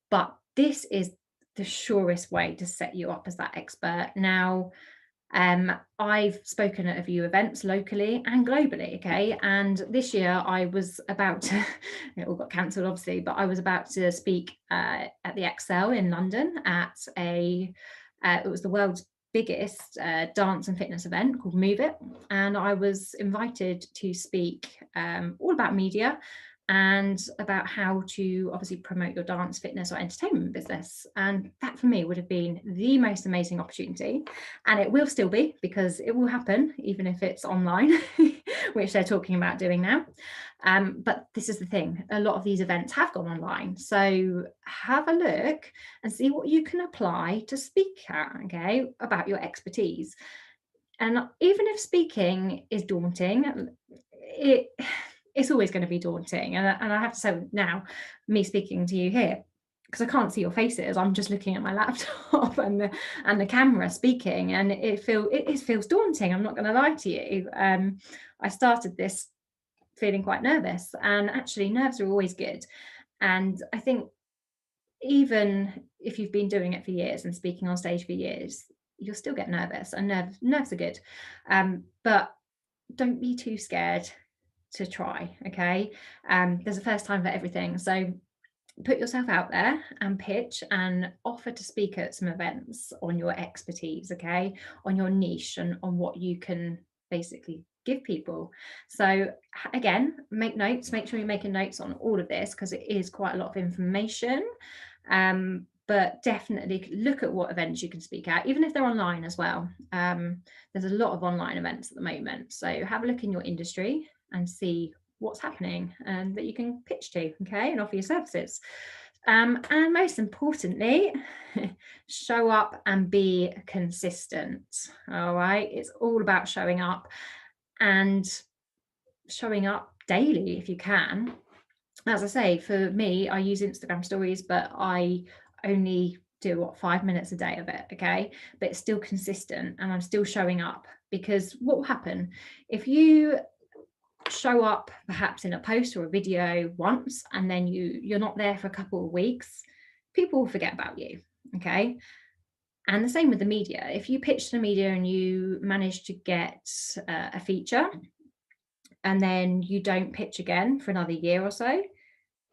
[SPEAKER 1] but this is the surest way to set you up as that expert. Now, I've spoken at a few events locally and globally, okay, and this year I was about to, it all got cancelled obviously, but I was about to speak at the Excel in London at it was the world's biggest dance and fitness event called Move It, and I was invited to speak all about media and about how to obviously promote your dance, fitness or entertainment business. And that for me would have been the most amazing opportunity, and it will still be, because it will happen even if it's online, which they're talking about doing now. But this is the thing, a lot of these events have gone online, so have a look and see what you can apply to speak at, okay, about your expertise. And even if speaking is daunting, it's always going to be daunting. And I have to say now, me speaking to you here, because I can't see your faces, I'm just looking at my laptop and the camera speaking, and it feels daunting. I'm not going to lie to you. I started this feeling quite nervous, and actually nerves are always good. And I think even if you've been doing it for years and speaking on stage for years, you'll still get nervous, and nerves are good. But don't be too scared to try, okay? There's a first time for everything. So put yourself out there and pitch and offer to speak at some events on your expertise, okay? On your niche and on what you can basically give people. So again, make notes, make sure you're making notes on all of this, because it is quite a lot of information. But definitely look at what events you can speak at, even if they're online as well. There's a lot of online events at the moment. So have a look in your industry and see what's happening and that you can pitch to, okay, and offer your services. And most importantly, show up and be consistent. All right, it's all about showing up, and showing up daily if you can. As I say, for me, I use Instagram stories, but I only do 5 minutes a day of it, okay? But it's still consistent, and I'm still showing up, because what will happen if you show up perhaps in a post or a video once, and then you're not there for a couple of weeks, people will forget about you, okay? And the same with the media. If you pitch to the media and you manage to get a feature, and then you don't pitch again for another year or so,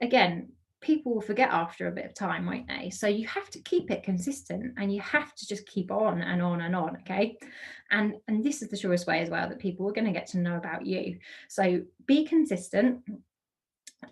[SPEAKER 1] again, people will forget after a bit of time, won't they? So you have to keep it consistent, and you have to just keep on and on and on, okay? And this is the surest way as well that people are going to get to know about you. So be consistent,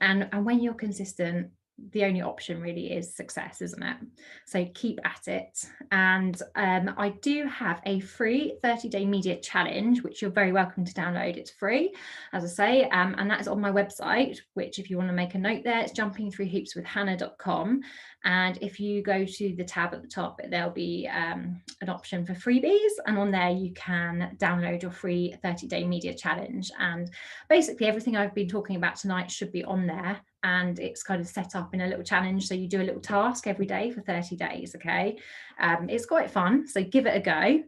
[SPEAKER 1] and when you're consistent, the only option really is success, isn't it? So keep at it. And I do have a free 30-day media challenge, which you're very welcome to download. It's free, as I say, and that is on my website, which, if you want to make a note there, it's jumpingthroughhoopswithhannah.com. And if you go to the tab at the top, there'll be an option for freebies, and on there you can download your free 30-day media challenge. And basically everything I've been talking about tonight should be on there, and it's kind of set up in a little challenge. So you do a little task every day for 30 days, okay? It's quite fun, so give it a go.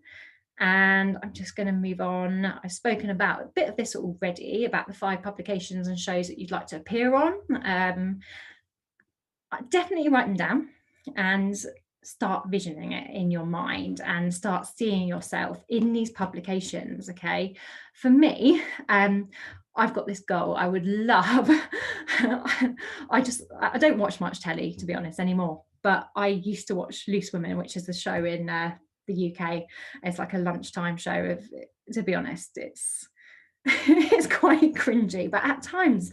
[SPEAKER 1] And I'm just going to move on. I've spoken about a bit of this already, about the 5 publications and shows that you'd like to appear on. Definitely write them down and start visioning it in your mind, and start seeing yourself in these publications, okay? For me, I've got this goal. I would love, I don't watch much telly, to be honest, anymore, but I used to watch Loose Women, which is the show in the UK. It's like a lunchtime show. To be honest, it's it's quite cringy, but at times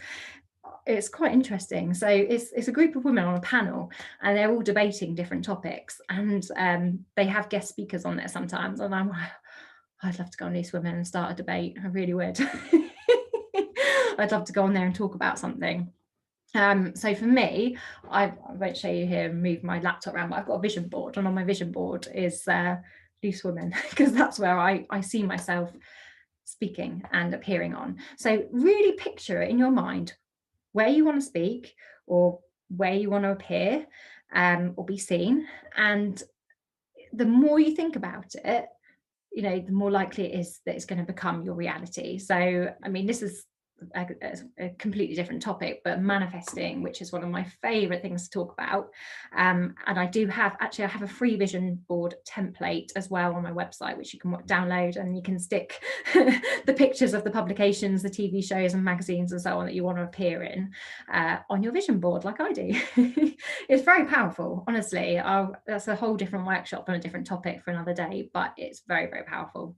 [SPEAKER 1] it's quite interesting. So it's a group of women on a panel, and they're all debating different topics, and they have guest speakers on there sometimes, and I'd love to go on Loose Women and start a debate. I really would. I'd love to go on there and talk about something. So for me, I won't show you here and move my laptop around, but I've got a vision board, and on my vision board is Loose Women, because that's where I see myself speaking and appearing on. So really picture it in your mind where you want to speak, or where you want to appear, or be seen. And the more you think about it, you know, the more likely it is that it's going to become your reality. So, I mean, this is a completely different topic, but manifesting, which is one of my favorite things to talk about. And I have a free vision board template as well on my website, which you can download, and you can stick the pictures of the publications, the TV shows and magazines and so on that you want to appear in on your vision board, like I do. It's very powerful, honestly. That's a whole different workshop on a different topic for another day, but it's very, very powerful.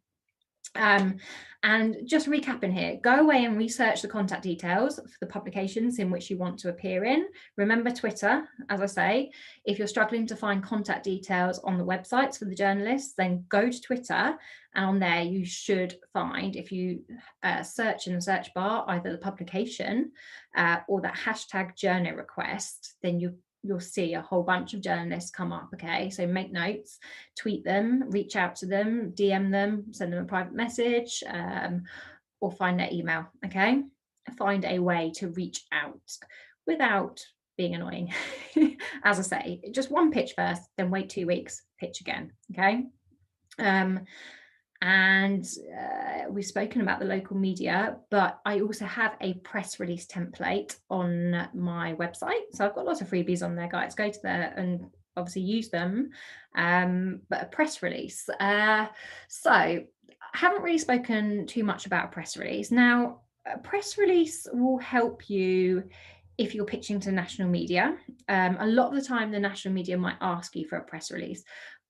[SPEAKER 1] And just recapping here, go away and research the contact details for the publications in which you want to appear in. Remember Twitter, as I say. If you're struggling to find contact details on the websites for the journalists, then go to Twitter, and on there you should find, if you search in the search bar, either the publication or that hashtag journal request, then you'll see a whole bunch of journalists come up. Okay, so make notes, tweet them, reach out to them, DM them, send them a private message, or find their email. Okay, find a way to reach out without being annoying. As I say, just one pitch first, then wait 2 weeks, pitch again. Okay. And we've spoken about the local media, but I also have a press release template on my website. So I've got lots of freebies on there, guys. Go to there and obviously use them. But a press release. So I haven't really spoken too much about a press release. Now, a press release will help you if you're pitching to national media. A lot of the time, the national media might ask you for a press release.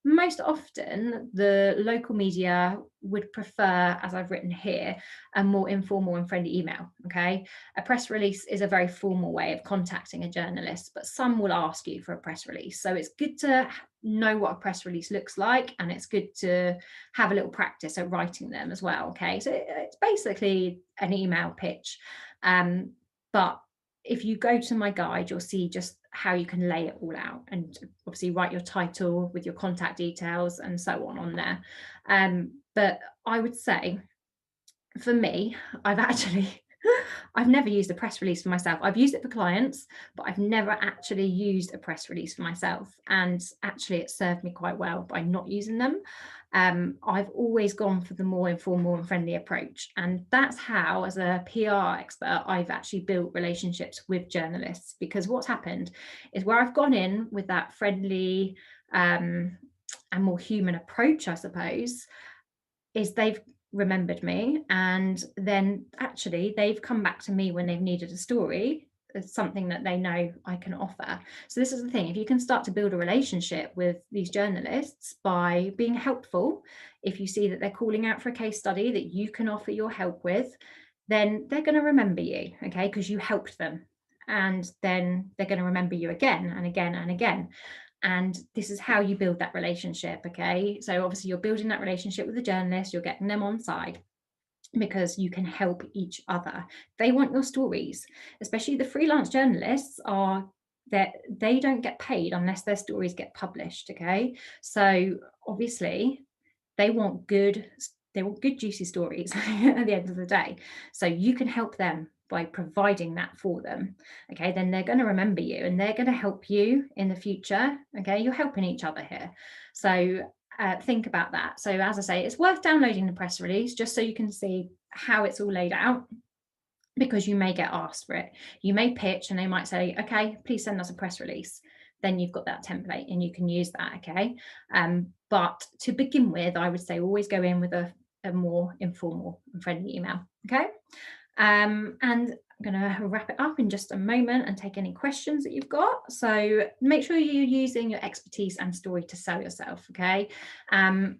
[SPEAKER 1] Most often, the local media would prefer, as I've written here, a more informal and friendly email. Okay, a press release is a very formal way of contacting a journalist, but some will ask you for a press release. So it's good to know what a press release looks like, and it's good to have a little practice at writing them as well. Okay, so it's basically an email pitch, but if you go to my guide, you'll see just how you can lay it all out, and obviously write your title with your contact details and so on there. But I would say, for me, I've never used a press release for myself. I've used it for clients, but I've never actually used a press release for myself. And actually it served me quite well by not using them. I've always gone for the more informal and friendly approach. And that's how, as a PR expert, I've actually built relationships with journalists, because what's happened is where I've gone in with that friendly and more human approach, I suppose, is they've remembered me, and then actually they've come back to me when they've needed a story, something that they know I can offer. So this is the thing, if you can start to build a relationship with these journalists by being helpful, if you see that they're calling out for a case study that you can offer your help with, then they're going to remember you, okay, because you helped them, and then they're going to remember you again and again and again. And this is how you build that relationship. Okay, so obviously you're building that relationship with the journalist, you're getting them on side, because you can help each other. They want your stories, especially the freelance journalists are that they don't get paid unless their stories get published. Okay, so obviously they want good juicy stories at the end of the day. So you can help them by providing that for them. Okay, then they're going to remember you and they're going to help you in the future. Okay, you're helping each other here. So think about that. So as I say, it's worth downloading the press release just so you can see how it's all laid out, because you may get asked for it. You may pitch and they might say, okay, please send us a press release. Then you've got that template and you can use that. Okay, but to begin with, I would say always go in with a more informal and friendly email. Okay, and I'm going to wrap it up in just a moment and take any questions that you've got. So make sure you're using your expertise and story to sell yourself. Okay, and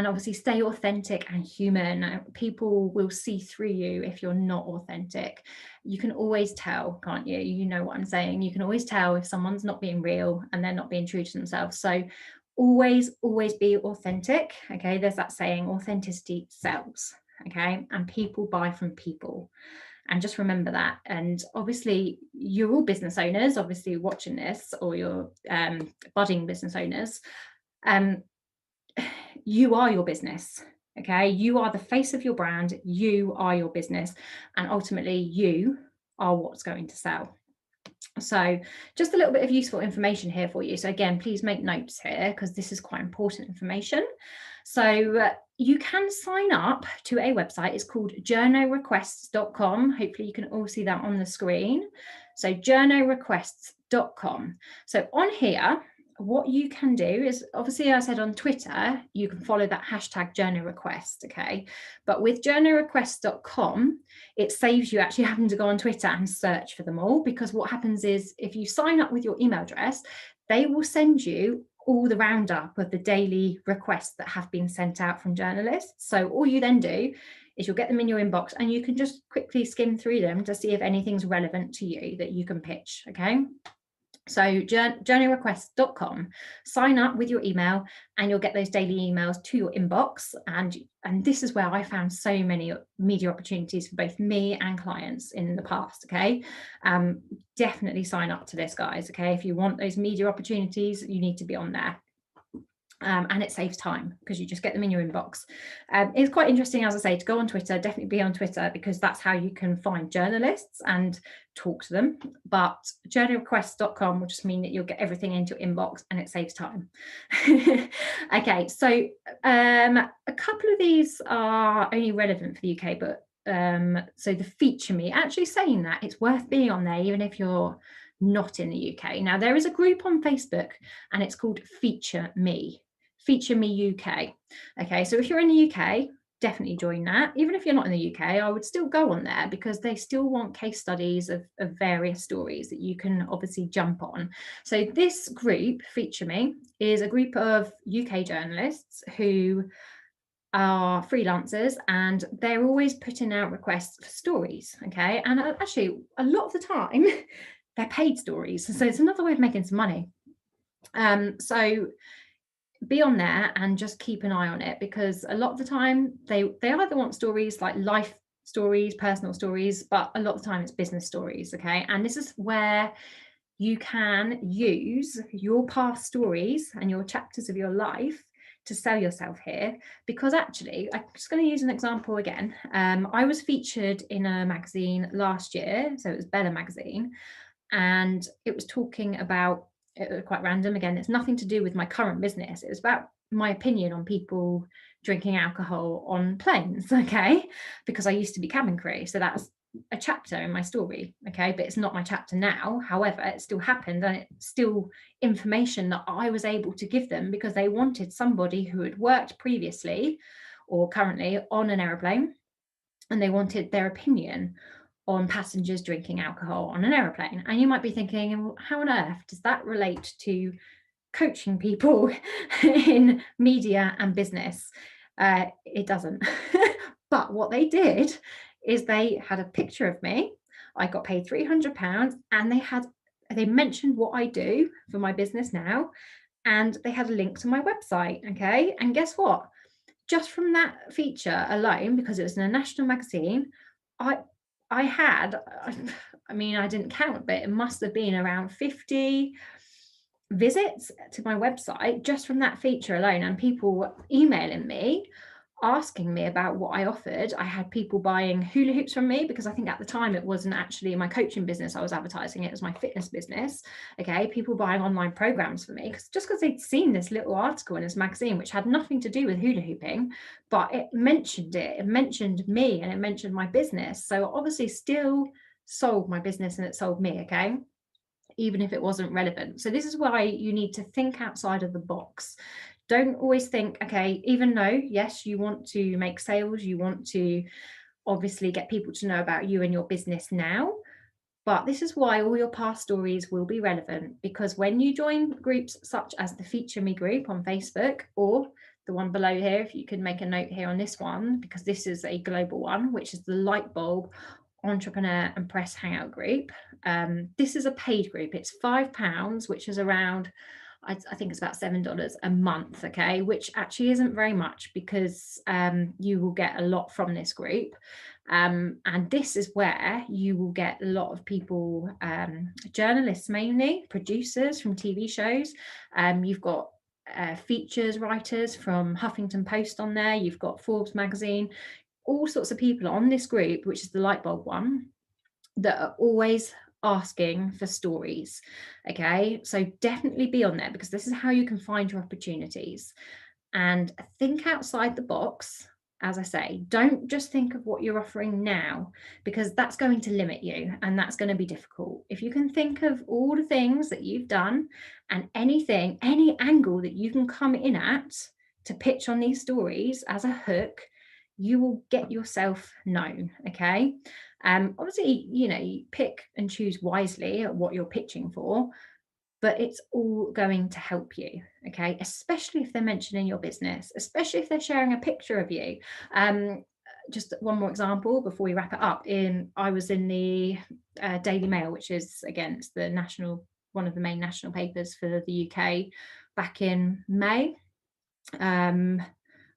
[SPEAKER 1] obviously stay authentic and human. People will see through you if you're not authentic. You can always tell, can't you? You know what I'm saying. You can always tell if someone's not being real and they're not being true to themselves. So always be authentic. Okay, there's that saying, authenticity sells. Okay, and people buy from people. And just remember that. And obviously you're all business owners, obviously watching this, or you're budding business owners. You are your business. Okay, you are the face of your brand, you are your business, and ultimately you are what's going to sell. So just a little bit of useful information here for you. So again, please make notes here because this is quite important information. So you can sign up to a website. It's called journorequests.com. Hopefully you can all see that on the screen. So journorequests.com. So on here, what you can do is, obviously I said on Twitter, you can follow that hashtag journorequest, okay? But with journorequests.com, it saves you actually having to go on Twitter and search for them all, because what happens is if you sign up with your email address, they will send you all the roundup of the daily requests that have been sent out from journalists. So all you then do is you'll get them in your inbox, and you can just quickly skim through them to see if anything's relevant to you that you can pitch. Okay. So journeyrequests.com, sign up with your email, and you'll get those daily emails to your inbox. And this is where I found so many media opportunities for both me and clients in the past. Okay. Definitely sign up to this, guys. Okay. If you want those media opportunities, you need to be on there. And it saves time because you just get them in your inbox. It's quite interesting, as I say, to go on Twitter. Definitely be on Twitter, because that's how you can find journalists and talk to them. But journeyrequests.com will just mean that you'll get everything into your inbox, and it saves time. Okay, so a couple of these are only relevant for the UK, but so the Feature Me, actually saying that, it's worth being on there even if you're not in the UK. Now, there is a group on Facebook, and it's called Feature Me UK. Okay, so if you're in the UK, definitely join that. Even if you're not in the UK, I would still go on there, because they still want case studies of various stories that you can obviously jump on. So this group, Feature Me, is a group of UK journalists who are freelancers, and they're always putting out requests for stories. Okay, and actually a lot of the time they're paid stories, so it's another way of making some money. So be on there and just keep an eye on it, because a lot of the time they either want stories like life stories, personal stories, but a lot of the time it's business stories. Okay, and this is where you can use your past stories and your chapters of your life to sell yourself here. Because actually, I'm just going to use an example again. I was featured in a magazine last year, so it was Bella magazine, and it was talking about, it was quite random again, it's nothing to do with my current business, it was about my opinion on people drinking alcohol on planes. Okay, because I used to be cabin crew, so that's a chapter in my story. Okay, but it's not my chapter now. However, it still happened, and it's still information that I was able to give them, because they wanted somebody who had worked previously or currently on an aeroplane, and they wanted their opinion on passengers drinking alcohol on an aeroplane. And you might be thinking, well, how on earth does that relate to coaching people in media and business? It doesn't. But what they did is they had a picture of me. I got paid £300, and they mentioned what I do for my business now, and they had a link to my website. Okay, and guess what? Just from that feature alone, because it was in a national magazine, I had, I mean, I didn't count, but it must have been around 50 visits to my website just from that feature alone, and people emailing me asking me about what I offered. I had people buying hula hoops from me, because I think at the time it wasn't actually my coaching business I was advertising, it was my fitness business. Okay, people buying online programs for me, because they'd seen this little article in this magazine which had nothing to do with hula hooping, but it mentioned me, and it mentioned my business. So obviously still sold my business, and it sold me. Okay, even if it wasn't relevant. So this is why you need to think outside of the box. Don't always think, okay, even though, yes, you want to make sales, you want to obviously get people to know about you and your business now, but this is why all your past stories will be relevant, because when you join groups such as the Feature Me group on Facebook, or the one below here, if you can make a note here on this one, because this is a global one, which is the Light Bulb Entrepreneur and Press Hangout group. This is a paid group. It's £5, which is around, I think it's about $7 a month. Okay, which actually isn't very much, because you will get a lot from this group, and this is where you will get a lot of people, journalists, mainly producers from TV shows. You've got features writers from Huffington Post on there, you've got Forbes magazine, all sorts of people on this group, which is the Light Bulb one, that are always asking for stories. Okay, so definitely be on there, because this is how you can find your opportunities. And think outside the box. As I say, don't just think of what you're offering now, because that's going to limit you, and that's going to be difficult. If you can think of all the things that you've done, and any angle that you can come in at to pitch on these stories as a hook, you will get yourself known. Okay, obviously, you pick and choose wisely at what you're pitching for, but it's all going to help you, okay? Especially if they're mentioning your business, especially if they're sharing a picture of you. Just one more example before we wrap it up. I was in the Daily Mail, which is, again, it's the one of the main national papers for the UK, back in May. And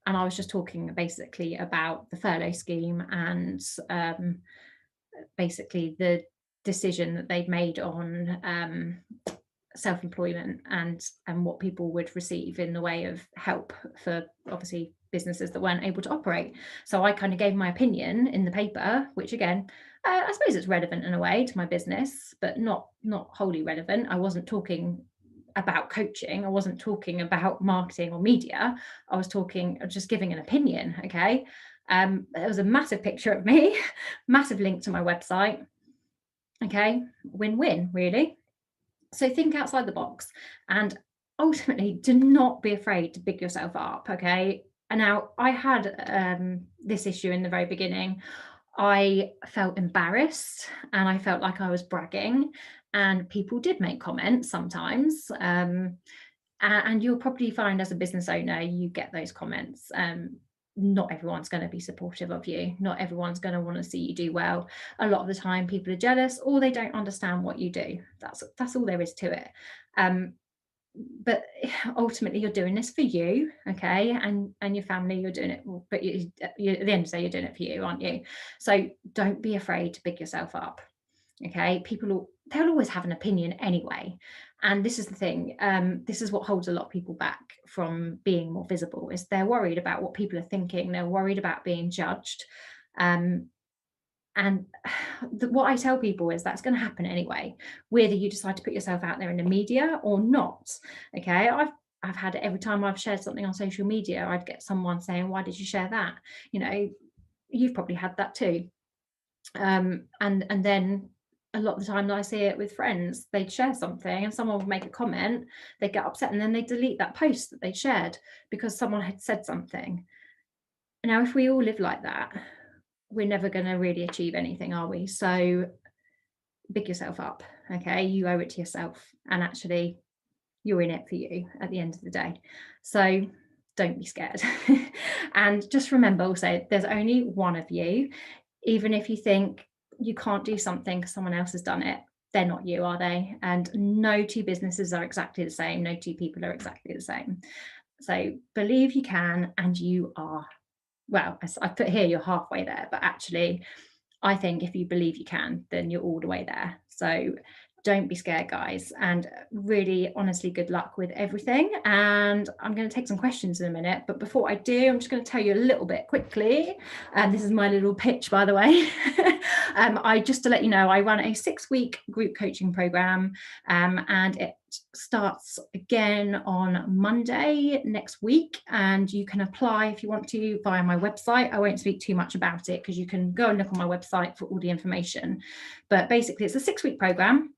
[SPEAKER 1] I was just talking basically about the furlough scheme and basically the decision that they'd made on self-employment and what people would receive in the way of help for, obviously, businesses that weren't able to operate. So I kind of gave my opinion in the paper, which, again, I suppose it's relevant in a way to my business, but not wholly relevant. I wasn't talking about coaching, I wasn't talking about marketing or media, I was just giving an opinion. Okay. There was a massive picture of me, massive link to my website. Okay, win-win, really. So think outside the box, and ultimately, do not be afraid to big yourself up. Okay. And now, I had this issue in the very beginning. I felt embarrassed and I felt like I was bragging, and people did make comments sometimes. And you'll probably find, as a business owner, you get those comments. Not everyone's going to be supportive of you. Not everyone's going to want to see you do well. A lot of the time, people are jealous, or they don't understand what you do. That's all there is to it. But ultimately, you're doing this for you, okay, and your family. You're doing it, but at the end of the day, you're doing it for you, aren't you? So don't be afraid to big yourself up. Okay, they'll always have an opinion anyway, and this is the thing. This is what holds a lot of people back from being more visible, is they're worried about what people are thinking. They're worried about being judged. And what I tell people is that's going to happen anyway, whether you decide to put yourself out there in the media or not. Okay, I've had it every time I've shared something on social media. I'd get someone saying, "Why did you share that?" You've probably had that too. And then a lot of the time I see it with friends. They'd share something and someone would make a comment, they'd get upset, and then they delete that post that they shared because someone had said something. Now, if we all live like that, we're never going to really achieve anything, are we? So big yourself up. Okay, you owe it to yourself, and actually you're in it for you at the end of the day. So don't be scared. And just remember also, there's only one of you. Even if you think you can't do something because someone else has done it, they're not you, are they? And no two businesses are exactly the same. No two people are exactly the same. So believe you can, and you are. Well, I put here you're halfway there, but actually, I think if you believe you can, then you're all the way there. So don't be scared, guys, and really, honestly, good luck with everything. And I'm going to take some questions in a minute, but before I do, I'm just going to tell you a little bit quickly. And this is my little pitch, by the way. Just to let you know, I run a 6-week group coaching program, and it starts again on Monday next week, and you can apply if you want to via my website. I won't speak too much about it because you can go and look on my website for all the information. But basically, it's a 6-week program,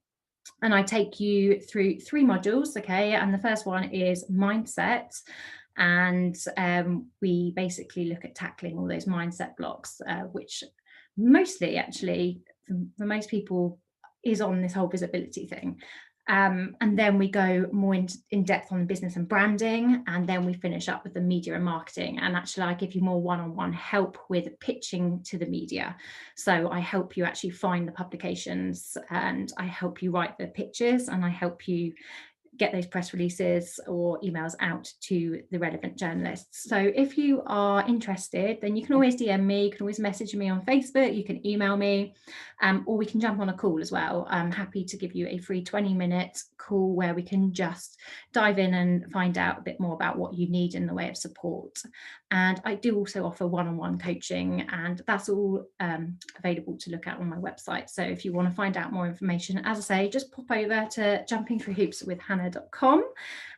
[SPEAKER 1] and I take you through 3 modules. Okay, and the first one is mindset, and we basically look at tackling all those mindset blocks, which mostly, actually, for most people, is on this whole visibility thing. And then we go more in depth on business and branding, and then we finish up with the media and marketing. And actually, I give you more one-on-one help with pitching to the media. So I help you actually find the publications, and I help you write the pitches, and I help you get those press releases or emails out to the relevant journalists. So if you are interested, then you can always DM me, you can always message me on Facebook, you can email me, or we can jump on a call as well. I'm happy to give you a free 20-minute call where we can just dive in and find out a bit more about what you need in the way of support. And I do also offer one-on-one coaching, and that's all available to look at on my website. So if you want to find out more information, as I say, just pop over to jumpingthroughhoopswithhannah.com,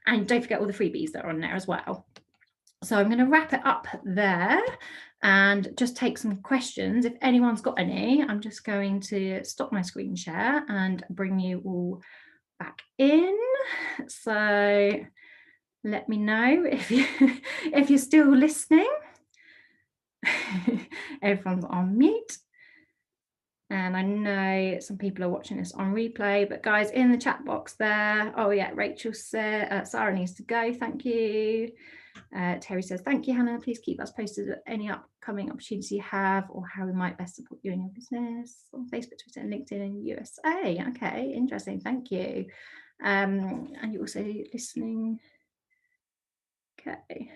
[SPEAKER 1] and don't forget all the freebies that are on there as well. So I'm going to wrap it up there and just take some questions. If anyone's got any, I'm just going to stop my screen share and bring you all back in. So let me know if you're still listening. Everyone's on mute. And I know some people are watching this on replay, but guys, in the chat box there, oh yeah, Rachel said, Sarah needs to go, thank you. Terry says, thank you, Hannah. Please keep us posted at any upcoming opportunities you have or how we might best support you in your business on Facebook, Twitter, and LinkedIn in USA. Okay, interesting. Thank you. And you're also listening. Okay.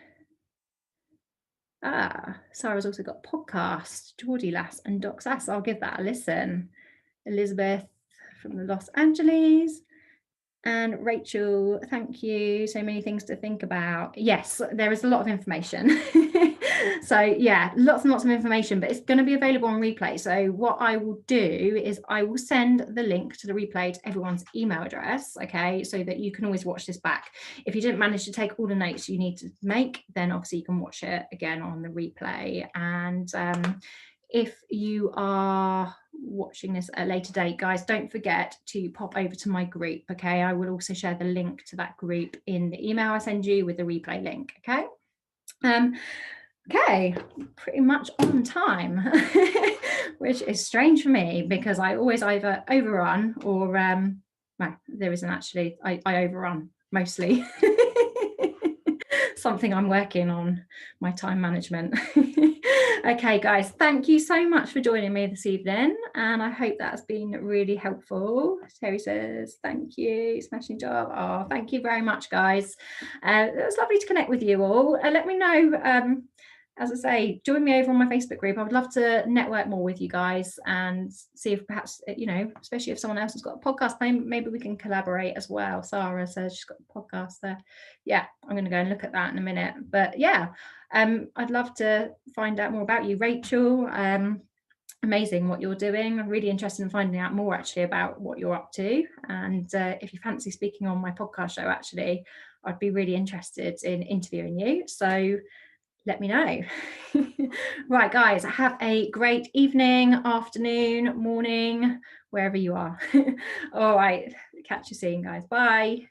[SPEAKER 1] Sarah's also got a podcast, Geordie Lass and Doc Sass. I'll give that a listen. Elizabeth from the Los Angeles. And Rachel, thank you. So many things to think about. Yes, there is a lot of information. So yeah, lots and lots of information, but it's going to be available on replay. So what I will do is I will send the link to the replay to everyone's email address, okay, so that you can always watch this back. If you didn't manage to take all the notes you need to make, then obviously you can watch it again on the replay. And if you are watching this at a later date, guys, don't forget to pop over to my group, okay? I will also share the link to that group in the email I send you with the replay link, okay? Okay, pretty much on time, which is strange for me because I always either overrun or, well, there isn't actually, I overrun mostly. Something I'm working on, my time management. Okay, guys, thank you so much for joining me this evening, and I hope that's been really helpful. Terry says, thank you, smashing job. Oh, thank you very much, guys. It was lovely to connect with you all. Let me know, as I say, join me over on my Facebook group. I would love to network more with you guys and see if perhaps, you know, especially if someone else has got a podcast, maybe we can collaborate as well. Sarah says she's got a podcast there. Yeah, I'm going to go and look at that in a minute. But yeah, I'd love to find out more about you, Rachel. Amazing what you're doing. I'm really interested in finding out more actually about what you're up to. And if you fancy speaking on my podcast show, actually, I'd be really interested in interviewing you. So let me know. Right, guys, have a great evening, afternoon, morning, wherever you are. All right, catch you soon, guys. Bye.